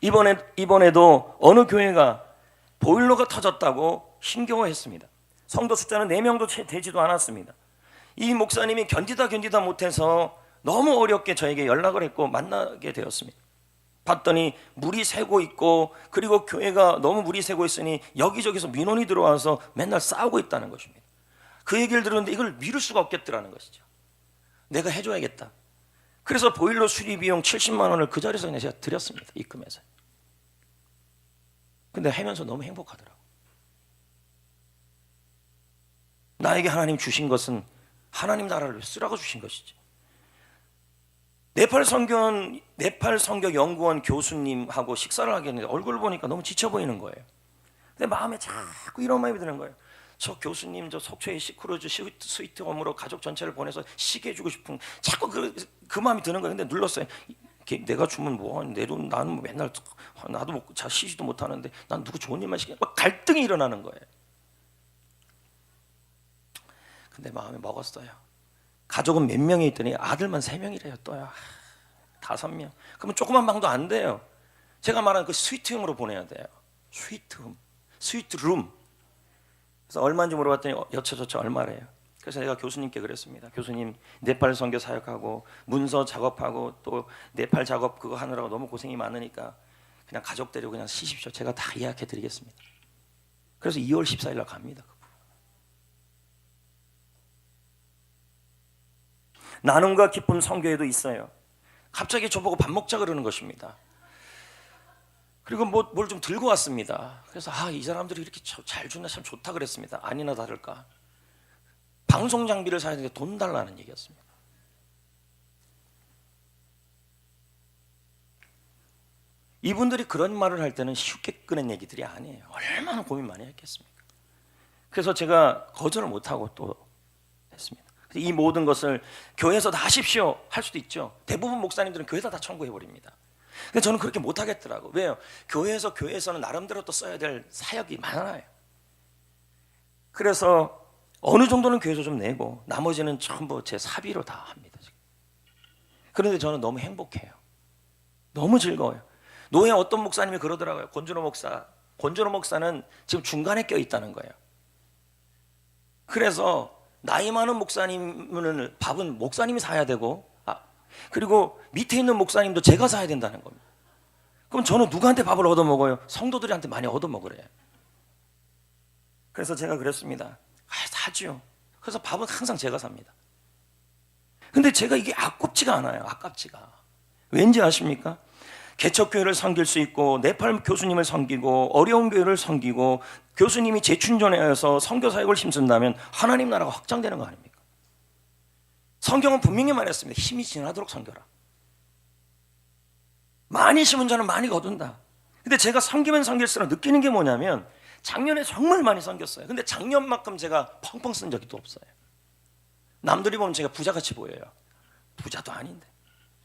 이번에도 어느 교회가 보일러가 터졌다고 힘겨워했습니다. 성도 숫자는 4명도 채 되지도 않았습니다. 이 목사님이 견디다 못해서 너무 어렵게 저에게 연락을 했고 만나게 되었습니다. 봤더니 물이 새고 있고, 그리고 교회가 너무 물이 새고 있으니 여기저기서 민원이 들어와서 맨날 싸우고 있다는 것입니다. 그 얘기를 들었는데 이걸 미룰 수가 없겠더라는 것이죠. 내가 해줘야겠다. 그래서 보일러 수리 비용 70만 원을 그 자리에서 그냥 제가 드렸습니다. 입금해서. 근데 하면서 너무 행복하더라고. 나에게 하나님 주신 것은 하나님 나라를 쓰라고 주신 것이지. 네팔 선교 연구원 교수님하고 식사를 하게 했는데 얼굴을 보니까 너무 지쳐 보이는 거예요. 근데 마음에 자꾸 이런 마음이 드는 거예요. 저 교수님 저 속초의 시크루즈 스위트홈으로 가족 전체를 보내서 쉬게 해주고 싶은, 자꾸 그 마음이 드는 거예요. 근데 눌렀어요. 내가 주면 뭐 내 돈, 나는 뭐 맨날 나도 먹고 잘 쉬지도 못하는데 난 누구 좋은 일만 시켜. 막 갈등이 일어나는 거예요. 근데 마음에 먹었어요. 가족은 몇 명이 있더니 아들만 3명이래요. 또요. 5명. 그러면 조그만 방도 안 돼요. 제가 말하는 그 스위트룸으로 보내야 돼요. 스위트룸. 그래서 얼마인지 물어봤더니 여차저차 얼마래요. 그래서 제가 교수님께 그랬습니다. 교수님, 네팔 선교 사역하고 문서 작업하고 또 네팔 작업 그거 하느라고 너무 고생이 많으니까 그냥 가족 데리고 그냥 쉬십시오. 제가 다 예약해 드리겠습니다. 그래서 2월 14일 날 갑니다. 나눔과 기쁨 선교에도 있어요. 갑자기 저보고 밥 먹자 그러는 것입니다. 그리고 뭘 좀 들고 왔습니다. 그래서 이 사람들이 이렇게 잘 주나 참 좋다 그랬습니다. 아니나 다를까 방송 장비를 사야 되는데 돈 달라는 얘기였습니다. 이분들이 그런 말을 할 때는 쉽게 꺼낸 얘기들이 아니에요. 얼마나 고민 많이 했겠습니까? 그래서 제가 거절을 못하고 또 했습니다. 이 모든 것을 교회에서 다 하십시오 할 수도 있죠. 대부분 목사님들은 교회에다 다 청구해버립니다. 근데 저는 그렇게 못하겠더라고. 왜요? 교회에서는 나름대로 또 써야 될 사역이 많아요. 그래서 어느 정도는 교회에서 좀 내고 나머지는 전부 제 사비로 다 합니다. 지금. 그런데 저는 너무 행복해요. 너무 즐거워요. 노예 어떤 목사님이 그러더라고요. 권준호 목사는 지금 중간에 껴있다는 거예요. 그래서 나이 많은 목사님은 밥은 목사님이 사야 되고, 그리고 밑에 있는 목사님도 제가 사야 된다는 겁니다. 그럼 저는 누구한테 밥을 얻어먹어요? 성도들한테 많이 얻어먹으래요. 그래서 제가 그랬습니다. 사죠. 그래서 밥은 항상 제가 삽니다. 근데 제가 이게 아깝지가 않아요. 아깝지가. 왠지 아십니까? 개척교회를 섬길 수 있고, 네팔 교수님을 섬기고, 어려운 교회를 섬기고, 교수님이 재충전해서 선교 사역을 힘쓴다면 하나님 나라가 확장되는 거 아닙니까? 성경은 분명히 말했습니다. 힘이 지나도록 섬겨라. 많이 심은 자는 많이 거둔다. 근데 제가 섬기면 섬길수록 느끼는 게 뭐냐면, 작년에 정말 많이 섬겼어요. 근데 작년만큼 제가 펑펑 쓴 적이 또 없어요. 남들이 보면 제가 부자같이 보여요. 부자도 아닌데.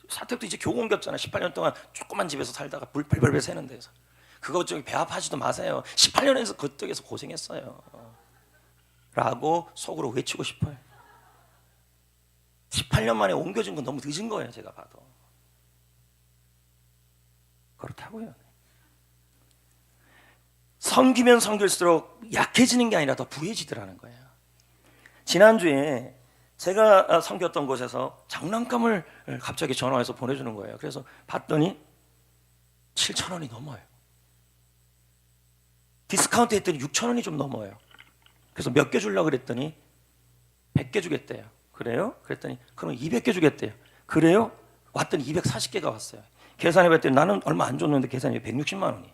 사택도 이제 겨우 옮겼잖아요. 18년 동안 조그만 집에서 살다가 불 펄펄 새는 데서. 그거 저기 배합하지도 마세요. 18년에서 그쪽에서 고생했어요 라고 속으로 외치고 싶어요. 18년 만에 옮겨진 건 너무 늦은 거예요. 제가 봐도. 그렇다고요. 섬기면 섬길수록 약해지는 게 아니라 더 부해지더라는 거예요. 지난주에 제가 섬겼던 곳에서 장난감을 갑자기 전화해서 보내주는 거예요. 그래서 봤더니 7,000원이 넘어요. 디스카운트 했더니 6,000원이 좀 넘어요. 그래서 몇 개 주려고 그랬더니 100개 주겠대요. 그래요? 그랬더니 그럼 200개 주겠대요. 그래요? 왔더니 240개가 왔어요. 계산해봤더니 나는 얼마 안 줬는데 계산이 160만 원이.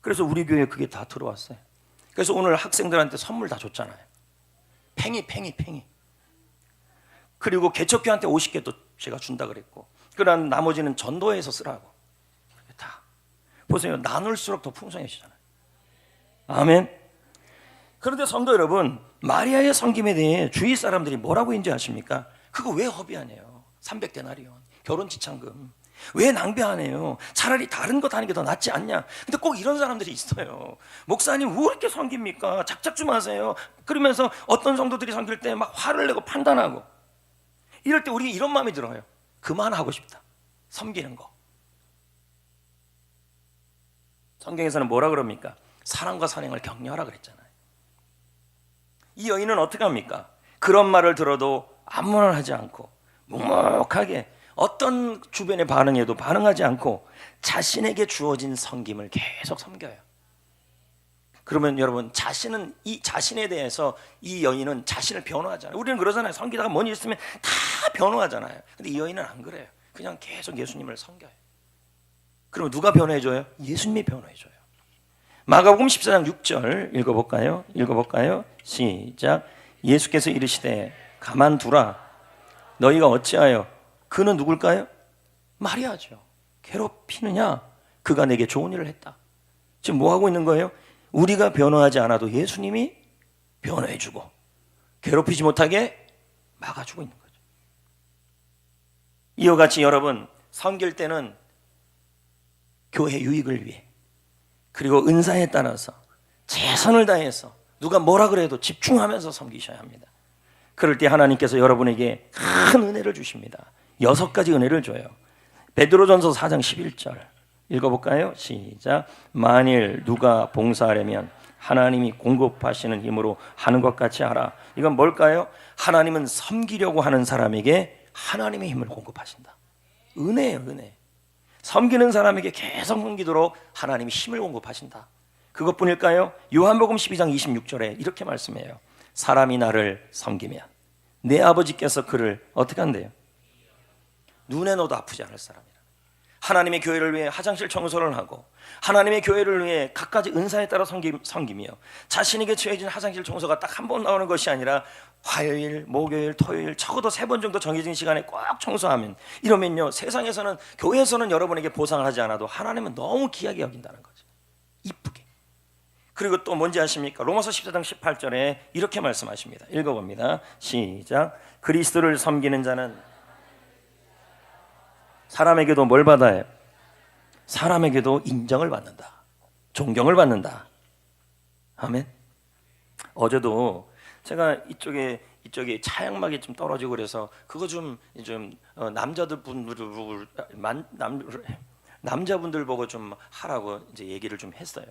그래서 우리 교회에 그게 다 들어왔어요. 그래서 오늘 학생들한테 선물 다 줬잖아요. 팽이. 그리고 개척교한테 50개도 제가 준다 그랬고, 그러나 나머지는 전도회에서 쓰라고. 다 보세요. 나눌수록 더 풍성해지잖아요. 아멘. 그런데 성도 여러분, 마리아의 섬김에 대해 주위 사람들이 뭐라고 인지하십니까? 그거 왜 허비하네요. 300데나리온 결혼 지참금 왜 낭비하네요. 차라리 다른 것 하는 게 더 낫지 않냐. 근데 꼭 이런 사람들이 있어요. 목사님 왜 이렇게 섬깁니까? 작작 좀 하세요. 그러면서 어떤 성도들이 섬길 때 막 화를 내고 판단하고, 이럴 때 우리 이런 마음이 들어요. 그만하고 싶다. 섬기는 거. 성경에서는 뭐라 그럽니까? 사랑과 선행을 격려하라 그랬잖아요. 이 여인은 어떻게 합니까? 그런 말을 들어도 아무 말 하지 않고 묵묵하게 어떤 주변의 반응에도 반응하지 않고 자신에게 주어진 섬김을 계속 섬겨요. 그러면 여러분, 자신은 이 자신에 대해서 이 여인은 자신을 변호하잖아요. 우리는 그러잖아요. 섬기다가 뭔 일 있으면 다 변호하잖아요. 근데 이 여인은 안 그래요. 그냥 계속 예수님을 섬겨요. 그러면 누가 변호해줘요? 예수님이 변호해줘요. 마가복음 14장 6절 읽어볼까요? 시작. 예수께서 이르시되 가만두라. 너희가 어찌하여, 그는 누굴까요? 마리아죠. 괴롭히느냐? 그가 내게 좋은 일을 했다. 지금 뭐 하고 있는 거예요? 우리가 변호하지 않아도 예수님이 변호해주고 괴롭히지 못하게 막아주고 있는 거죠. 이와 같이 여러분, 섬길 때는 교회 유익을 위해, 그리고 은사에 따라서 최선을 다해서 누가 뭐라 그래도 집중하면서 섬기셔야 합니다. 그럴 때 하나님께서 여러분에게 큰 은혜를 주십니다. 6가지 은혜를 줘요. 베드로전서 4장 11절 읽어볼까요? 시작. 만일 누가 봉사하려면 하나님이 공급하시는 힘으로 하는 것 같이 하라. 이건 뭘까요? 하나님은 섬기려고 하는 사람에게 하나님의 힘을 공급하신다. 은혜예요, 은혜. 섬기는 사람에게 계속 섬기도록 하나님이 힘을 공급하신다. 그것뿐일까요? 요한복음 12장 26절에 이렇게 말씀해요. 사람이 나를 섬기면 내 아버지께서 그를 어떻게 한대요? 눈에 넣어도 아프지 않을 사람이라. 하나님의 교회를 위해 화장실 청소를 하고 하나님의 교회를 위해 각가지 은사에 따라 섬기며 자신에게 처해진 화장실 청소가 딱 한 번 나오는 것이 아니라 화요일, 목요일, 토요일 적어도 3번 정도 정해진 시간에 꼭 청소하면, 이러면요, 세상에서는, 교회에서는 여러분에게 보상을 하지 않아도 하나님은 너무 귀하게 여긴다는 거죠. 이쁘게. 그리고 또 뭔지 아십니까? 로마서 14장 18절에 이렇게 말씀하십니다. 읽어봅니다. 시작. 그리스도를 섬기는 자는 사람에게도 뭘 받아요? 사람에게도 인정을 받는다. 존경을 받는다. 아멘. 어제도 제가 이쪽에 차양막이 좀 떨어지고 그래서 그거 남자분들 보고 좀 하라고 이제 얘기를 좀 했어요.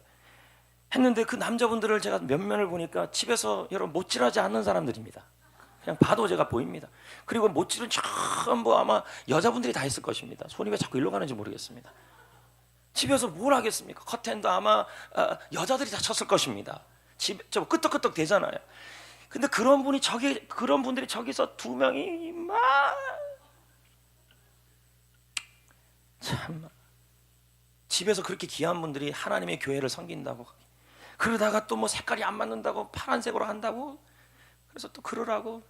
했는데 그 남자분들을 제가 면면을 보니까 집에서 여러분 못질하지 않는 사람들입니다. 그냥 봐도 제가 보입니다. 그리고 못질은 전부 아마 여자분들이 다 했을 것입니다. 손이 왜 자꾸 일로 가는지 모르겠습니다. 집에서 뭘 하겠습니까? 커튼도 아마 여자들이 다 쳤을 것입니다. 집 저 끄떡끄떡 되잖아요. 근데 그런 분들이 저기서 2명이 막 참, 집에서 그렇게 귀한 분들이 하나님의 교회를 섬긴다고, 그러다가 또 뭐 색깔이 안 맞는다고 파란색으로 한다고, 그래서 또 그러라고.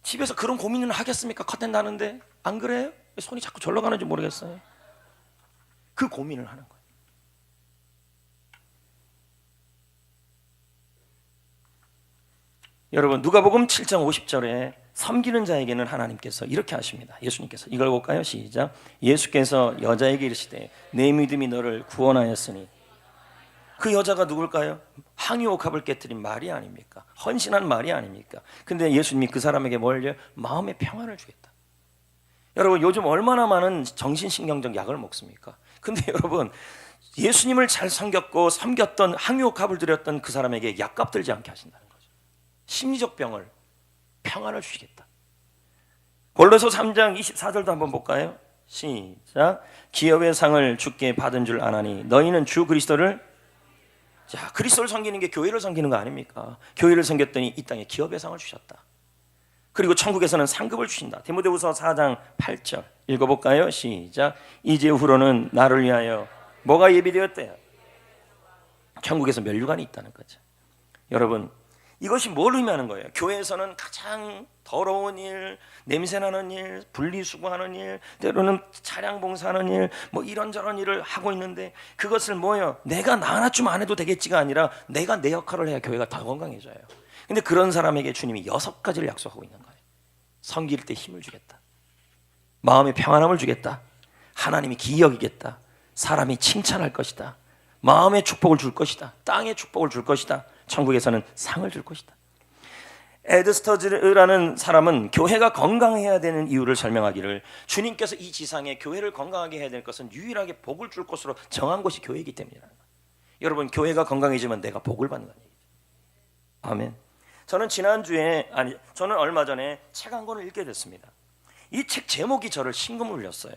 집에서 그런 고민을 하겠습니까? 커튼 나는데. 안 그래요? 왜 손이 자꾸 절로 가는지 모르겠어요. 그 고민을 하는 거예요. 여러분, 누가복음 7장 50절에 섬기는 자에게는 하나님께서 이렇게 하십니다. 예수님께서. 이걸 볼까요? 시작. 예수께서 여자에게 이르시되 내 믿음이 너를 구원하였으니. 그 여자가 누굴까요? 항유옥합을 깨뜨린 마리아 아닙니까? 헌신한 마리아 아닙니까? 근데 예수님이 그 사람에게 뭘요? 마음의 평안을 주겠다. 여러분, 요즘 얼마나 많은 정신신경적 약을 먹습니까? 근데 여러분, 예수님을 잘 섬겼던 항유옥합을 드렸던 그 사람에게 약값 들지 않게 하신다는 거죠. 심리적 병을, 평안을 주시겠다. 골로새 3장 24절도 한번 볼까요? 시작. 기업의 상을 주께 받은 줄 아나니 너희는 주 그리스도를. 자, 그리스도를 섬기는 게 교회를 섬기는 거 아닙니까? 교회를 섬겼더니 이 땅에 기업의 상을 주셨다. 그리고 천국에서는 상급을 주신다. 디모데후서 4장 8절 읽어볼까요? 시작. 이제후로는 나를 위하여 뭐가 예비되었대요? 천국에서 면류관이 있다는 거죠. 여러분, 이것이 뭘 의미하는 거예요? 교회에서는 가장 더러운 일, 냄새나는 일, 분리수거하는 일, 때로는 차량 봉사하는 일, 뭐 이런저런 일을 하고 있는데, 그것을 뭐예요? 내가 나 하나 좀 안 해도 되겠지가 아니라 내가 내 역할을 해야 교회가 더 건강해져요. 근데 그런 사람에게 주님이 6가지를 약속하고 있는 거예요. 섬길 때 힘을 주겠다. 마음의 평안함을 주겠다. 하나님이 기이 여기겠다. 사람이 칭찬할 것이다. 마음의 축복을 줄 것이다. 땅의 축복을 줄 것이다. 천국에서는 상을 줄 것이다. 에드스터즈라는 사람은 교회가 건강해야 되는 이유를 설명하기를, 주님께서 이 지상에 교회를 건강하게 해야 될 것은 유일하게 복을 줄 것으로 정한 것이 교회이기 때문이라는 거예요. 여러분, 교회가 건강해지면 내가 복을 받는 거예요. 아멘. 저는 얼마 전에 책 한 권을 읽게 됐습니다. 이 책 제목이 저를 심금을 울렸어요.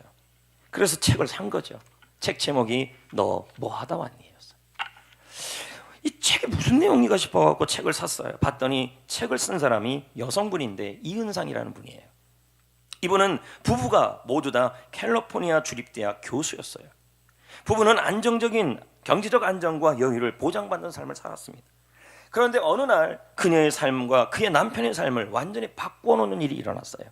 그래서 책을 산 거죠. 책 제목이 너 뭐 하다 왔니? 였어요. 이 책이 무슨 내용인가 싶어갖고 책을 샀어요. 봤더니 책을 쓴 사람이 여성분인데 이은상이라는 분이에요. 이분은 부부가 모두 다 캘리포니아 주립대학 교수였어요. 부부는 안정적인 경제적 안정과 여유를 보장받는 삶을 살았습니다. 그런데 어느 날 그녀의 삶과 그의 남편의 삶을 완전히 바꿔놓는 일이 일어났어요.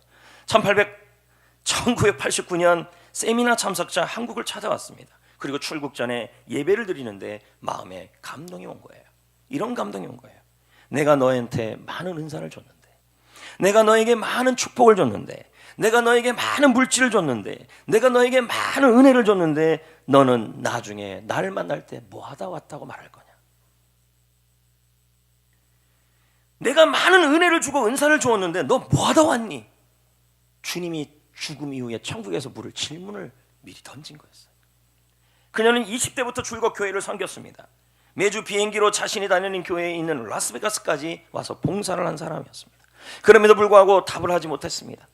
1989년 세미나 참석자 한국을 찾아왔습니다. 그리고 출국 전에 예배를 드리는데 마음에 감동이 온 거예요. 이런 감동이 온 거예요. 내가 너한테 많은 은사를 줬는데, 내가 너에게 많은 축복을 줬는데, 내가 너에게 많은 물질을 줬는데, 내가 너에게 많은 은혜를 줬는데 너는 나중에 나를 만날 때 뭐 하다 왔다고 말할 거냐? 내가 많은 은혜를 주고 은사를 주었는데 너 뭐 하다 왔니? 주님이 죽음 이후에 천국에서 물을 질문을 미리 던진 거였어요. 그녀는 20대부터 줄곧 교회를 섬겼습니다. 매주 비행기로 자신이 다니는 교회에 있는 라스베가스까지 와서 봉사를 한 사람이었습니다. 그럼에도 불구하고 답을 하지 못했습니다.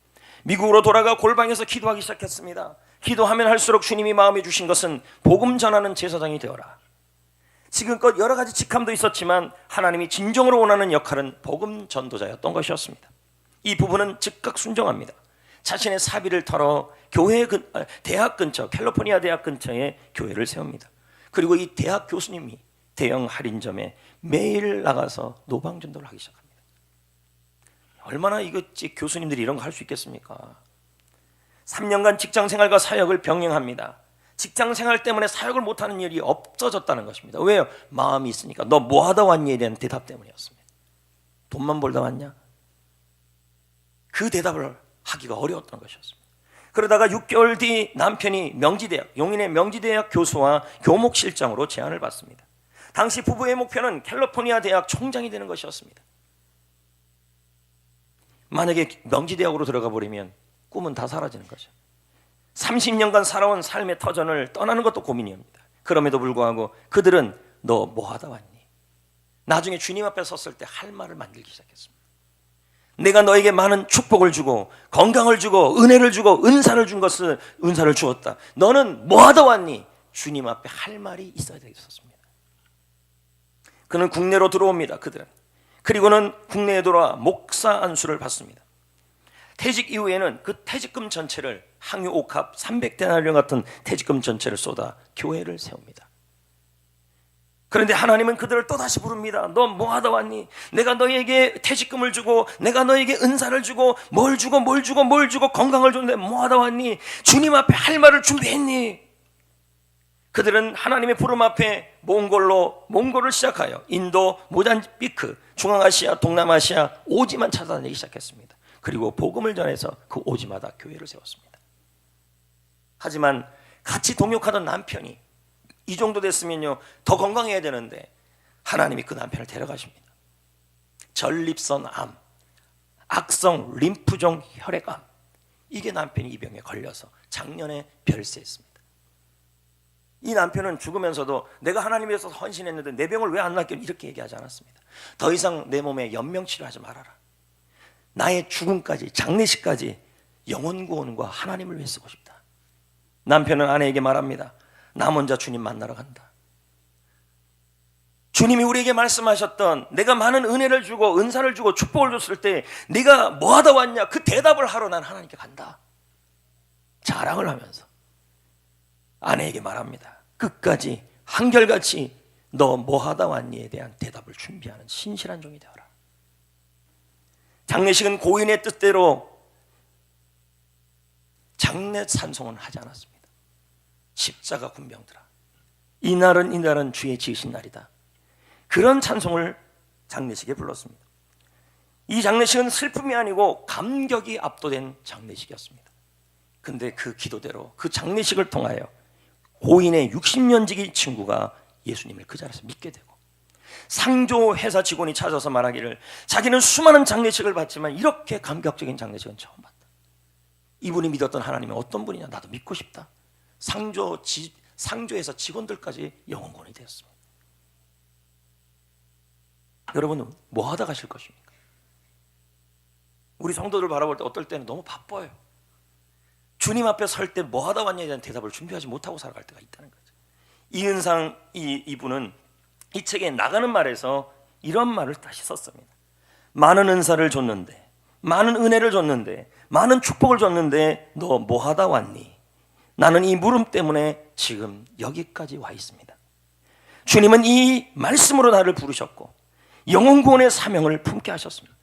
미국으로 돌아가 골방에서 기도하기 시작했습니다. 기도하면 할수록 주님이 마음에 주신 것은 복음 전하는 제사장이 되어라. 지금껏 여러 가지 직함도 있었지만 하나님이 진정으로 원하는 역할은 복음 전도자였던 것이었습니다. 이 부부는 즉각 순종합니다. 자신의 사비를 털어 대학 근처, 캘리포니아 대학 근처에 교회를 세웁니다. 그리고 이 대학 교수님이 대형 할인점에 매일 나가서 노방전도를 하기 시작합니다. 얼마나 이것지 교수님들이 이런 거 할 수 있겠습니까? 3년간 직장생활과 사역을 병행합니다. 직장생활 때문에 사역을 못하는 일이 없어졌다는 것입니다. 왜요? 마음이 있으니까. 너 뭐 하다 왔니에 대한 대답 때문이었습니다. 돈만 벌다 왔냐? 그 대답을 하기가 어려웠던 것이었습니다. 그러다가 6개월 뒤 남편이 용인의 명지대학 교수와 교목실장으로 제안을 받습니다. 당시 부부의 목표는 캘리포니아 대학 총장이 되는 것이었습니다. 만약에 명지대학으로 들어가 버리면 꿈은 다 사라지는 거죠. 30년간 살아온 삶의 터전을 떠나는 것도 고민입니다. 그럼에도 불구하고 그들은 너 뭐 하다 왔니? 나중에 주님 앞에 섰을 때 할 말을 만들기 시작했습니다. 내가 너에게 많은 축복을 주고 건강을 주고 은혜를 주고 은사를 준 것을 은사를 주었다. 너는 뭐 하다 왔니? 주님 앞에 할 말이 있어야 되겠었습니다. 그는 국내로 들어옵니다. 그들은. 그리고는 국내에 돌아와 목사 안수를 받습니다. 퇴직 이후에는 그 퇴직금 전체를 항유 옥합 300데나리온 같은 퇴직금 전체를 쏟아 교회를 세웁니다. 그런데 하나님은 그들을 또다시 부릅니다. 너 뭐 하다 왔니? 내가 너에게 퇴직금을 주고 내가 너에게 은사를 주고 뭘 주고 건강을 줬는데 뭐 하다 왔니? 주님 앞에 할 말을 준비했니? 그들은 하나님의 부름 앞에 몽골을 시작하여 인도, 모잠비크, 중앙아시아, 동남아시아 오지만 찾아다니기 시작했습니다. 그리고 복음을 전해서 그 오지마다 교회를 세웠습니다. 하지만 같이 동역하던 남편이 이 정도 됐으면요 더 건강해야 되는데 하나님이 그 남편을 데려가십니다. 전립선 암, 악성 림프종 혈액암, 이게 남편이 이 병에 걸려서 작년에 별세했습니다. 이 남편은 죽으면서도 내가 하나님 위해서 헌신했는데 내 병을 왜 안 낫게 이렇게 얘기하지 않았습니다. 더 이상 내 몸에 연명치료하지 말아라. 나의 죽음까지, 장례식까지 영혼 구원과 하나님을 위해 쓰고 싶다. 남편은 아내에게 말합니다. 나 먼저 주님 만나러 간다. 주님이 우리에게 말씀하셨던 내가 많은 은혜를 주고 은사를 주고 축복을 줬을 때 네가 뭐 하다 왔냐? 그 대답을 하러 난 하나님께 간다. 자랑을 하면서 아내에게 말합니다. 끝까지 한결같이 너 뭐 하다 왔니에 대한 대답을 준비하는 신실한 종이 되어라. 장례식은 고인의 뜻대로 장례 찬송은 하지 않았습니다. 십자가 군병들아, 이날은 주의 지으신 날이다. 그런 찬송을 장례식에 불렀습니다. 이 장례식은 슬픔이 아니고 감격이 압도된 장례식이었습니다. 근데 그 기도대로 그 장례식을 통하여 고인의 60년 지기 친구가 예수님을 그 자리에서 믿게 되고, 상조 회사 직원이 찾아서 말하기를 자기는 수많은 장례식을 봤지만 이렇게 감격적인 장례식은 처음 봤다. 이분이 믿었던 하나님은 어떤 분이냐, 나도 믿고 싶다. 상조회사 직원들까지 영혼권이 되었습니다. 여러분은 뭐 하다 가실 것입니까? 우리 성도들 바라볼 때 어떨 때는 너무 바빠요. 주님 앞에 설 때 뭐 하다 왔냐에 대한 대답을 준비하지 못하고 살아갈 때가 있다는 거죠. 이은상 이분은 이 책에 나가는 말에서 이런 말을 다시 썼습니다. 많은 은사를 줬는데, 많은 은혜를 줬는데, 많은 축복을 줬는데 너 뭐 하다 왔니? 나는 이 물음 때문에 지금 여기까지 와 있습니다. 주님은 이 말씀으로 나를 부르셨고 영혼 구원의 사명을 품게 하셨습니다.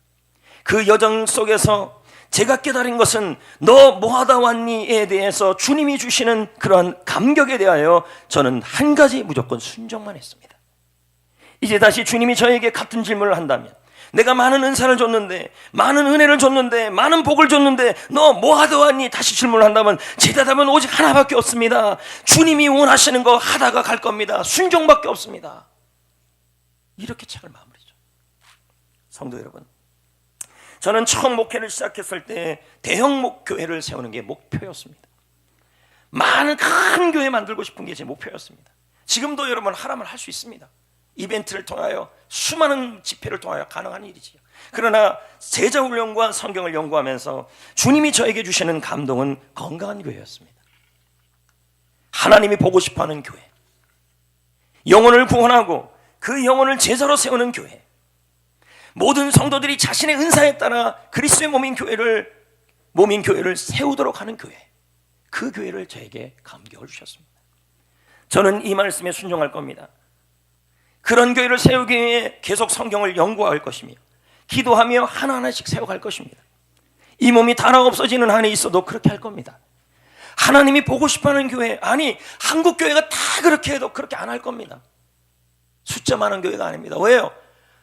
그 여정 속에서 제가 깨달은 것은 너 뭐 하다 왔니에 대해서 주님이 주시는 그러한 감격에 대하여 저는 한 가지 무조건 순종만 했습니다. 이제 다시 주님이 저에게 같은 질문을 한다면, 내가 많은 은사를 줬는데, 많은 은혜를 줬는데, 많은 복을 줬는데 너 뭐 하다 왔니? 다시 질문을 한다면 제 대답은 오직 하나밖에 없습니다. 주님이 원하시는 거 하다가 갈 겁니다. 순종밖에 없습니다. 이렇게 책을 마무리죠. 성도 여러분, 저는 처음 목회를 시작했을 때 대형 교회를 세우는 게 목표였습니다. 많은 큰 교회 만들고 싶은 게 제 목표였습니다. 지금도 여러분 하라면 할 수 있습니다. 이벤트를 통하여 수많은 집회를 통하여 가능한 일이지요. 그러나 제자훈련과 성경을 연구하면서 주님이 저에게 주시는 감동은 건강한 교회였습니다. 하나님이 보고 싶어하는 교회, 영혼을 구원하고 그 영혼을 제자로 세우는 교회, 모든 성도들이 자신의 은사에 따라 그리스도의 몸인 교회를 세우도록 하는 교회, 그 교회를 저에게 감격을 주셨습니다. 저는 이 말씀에 순종할 겁니다. 그런 교회를 세우기 위해 계속 성경을 연구할 것이며 기도하며 하나하나씩 세워갈 것입니다. 이 몸이 다 없어지는 한이 있어도 그렇게 할 겁니다. 하나님이 보고 싶어하는 교회, 아니 한국 교회가 다 그렇게 해도 그렇게 안 할 겁니다. 숫자 많은 교회가 아닙니다. 왜요?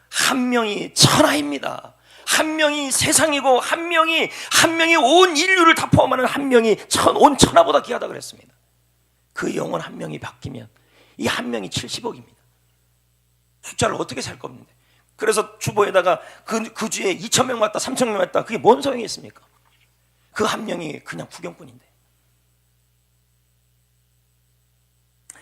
한 명이 천하입니다. 한 명이 세상이고 한 명이 온 인류를 다 포함하는 한 명이 온 천하보다 귀하다 그랬습니다. 그 영혼 한 명이 바뀌면 이 한 명이 70억입니다. 숫자를 어떻게 살 겁니까? 그래서 주보에다가 그 주에 2,000명 왔다 3,000명 왔다, 그게 뭔 소용이 있습니까? 그 한 명이 그냥 구경꾼인데.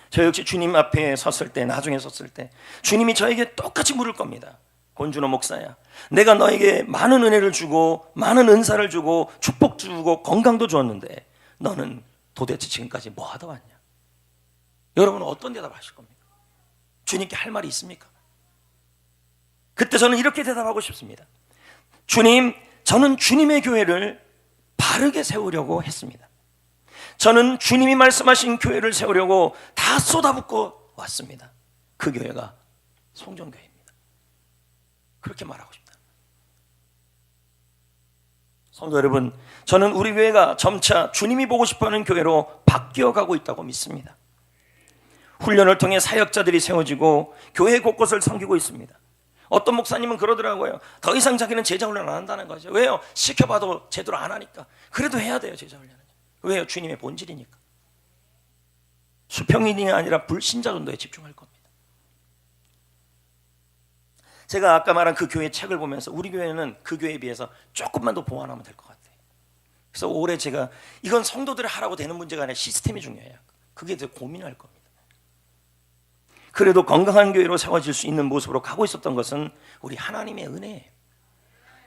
저 역시 주님 앞에 섰을 때, 나중에 섰을 때 주님이 저에게 똑같이 물을 겁니다. 권준호 목사야, 내가 너에게 많은 은혜를 주고 많은 은사를 주고 축복 주고 건강도 주었는데 너는 도대체 지금까지 뭐 하다 왔냐? 여러분은 어떤 대답을 하실 겁니까? 주님께 할 말이 있습니까? 그때 저는 이렇게 대답하고 싶습니다. 주님, 저는 주님의 교회를 바르게 세우려고 했습니다. 저는 주님이 말씀하신 교회를 세우려고 다 쏟아붓고 왔습니다. 그 교회가 송정교회입니다. 그렇게 말하고 싶다. 성도 여러분, 저는 우리 교회가 점차 주님이 보고 싶어하는 교회로 바뀌어가고 있다고 믿습니다. 훈련을 통해 사역자들이 세워지고 교회 곳곳을 섬기고 있습니다. 어떤 목사님은 그러더라고요. 더 이상 자기는 제자훈련 안 한다는 거죠. 왜요? 시켜봐도 제대로 안 하니까. 그래도 해야 돼요, 제자훈련은. 왜요? 주님의 본질이니까. 수평인이 아니라 불신자 전도에 집중할 겁니다. 제가 아까 말한 그 교회 책을 보면서 우리 교회는 그 교회에 비해서 조금만 더 보완하면 될 것 같아요. 그래서 올해 제가 이건 성도들이 하라고 되는 문제가 아니라 시스템이 중요해요. 그게 더 고민할 겁니다. 그래도 건강한 교회로 세워질 수 있는 모습으로 가고 있었던 것은 우리 하나님의 은혜예요.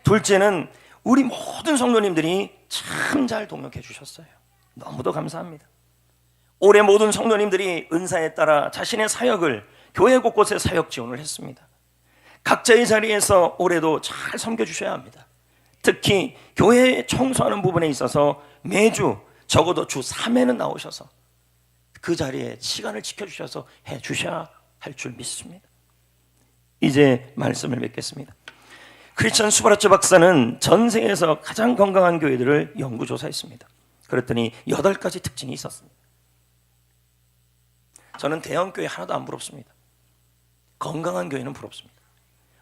둘째는 우리 모든 성도님들이 참 잘 동역해 주셨어요. 너무도 감사합니다. 올해 모든 성도님들이 은사에 따라 자신의 사역을 교회 곳곳에 사역 지원을 했습니다. 각자의 자리에서 올해도 잘 섬겨주셔야 합니다. 특히 교회 청소하는 부분에 있어서 매주 적어도 주 3회는 나오셔서 그 자리에 시간을 지켜주셔서 해주셔야 할 줄 믿습니다. 이제 말씀을 맺겠습니다. 크리스천 수바라처 박사는 전 세계에서 가장 건강한 교회들을 연구조사했습니다. 그랬더니 8가지 특징이 있었습니다. 저는 대형 교회 하나도 안 부럽습니다. 건강한 교회는 부럽습니다.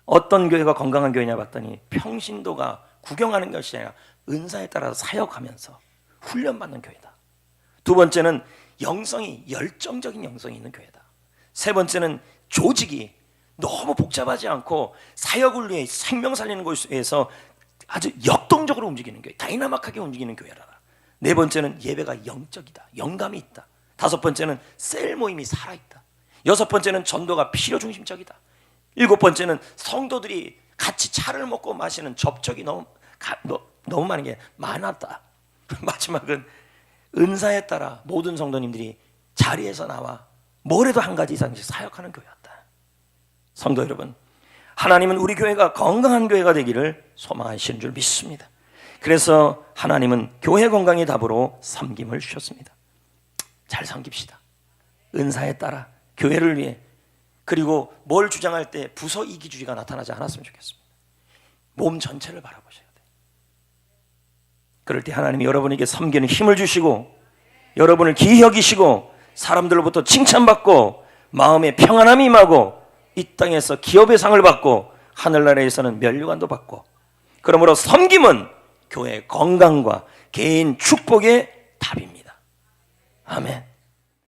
어떤 교회가 건강한 교회냐 봤더니 평신도가 구경하는 것이 아니라 은사에 따라서 사역하면서 훈련받는 교회다. 두 번째는 열정적인 영성이 있는 교회다. 세 번째는 조직이 너무 복잡하지 않고 사역을 위해 생명 살리는 것에 위해서 아주 역동적으로 움직이는 교회, 다이나믹하게 움직이는 교회라. 네 번째는 예배가 영적이다, 영감이 있다. 다섯 번째는 셀 모임이 살아있다. 여섯 번째는 전도가 필요 중심적이다. 7번째는 성도들이 같이 차를 먹고 마시는 접촉이 너무 많은 게 많았다. 마지막은 은사에 따라 모든 성도님들이 자리에서 나와 뭐래도 한 가지 이상씩 사역하는 교회였다. 성도 여러분, 하나님은 우리 교회가 건강한 교회가 되기를 소망하시는 줄 믿습니다. 그래서 하나님은 교회 건강의 답으로 섬김을 주셨습니다. 잘 섬깁시다. 은사에 따라 교회를 위해. 그리고 뭘 주장할 때 부서 이기주의가 나타나지 않았으면 좋겠습니다. 몸 전체를 바라보셔야 돼요. 그럴 때 하나님이 여러분에게 섬기는 힘을 주시고, 여러분을 귀히 여기시고, 사람들로부터 칭찬받고, 마음에 평안함이 임하고, 이 땅에서 기업의 상을 받고, 하늘나라에서는 면류관도 받고. 그러므로 섬김은 교회의 건강과 개인 축복의 답입니다. 아멘.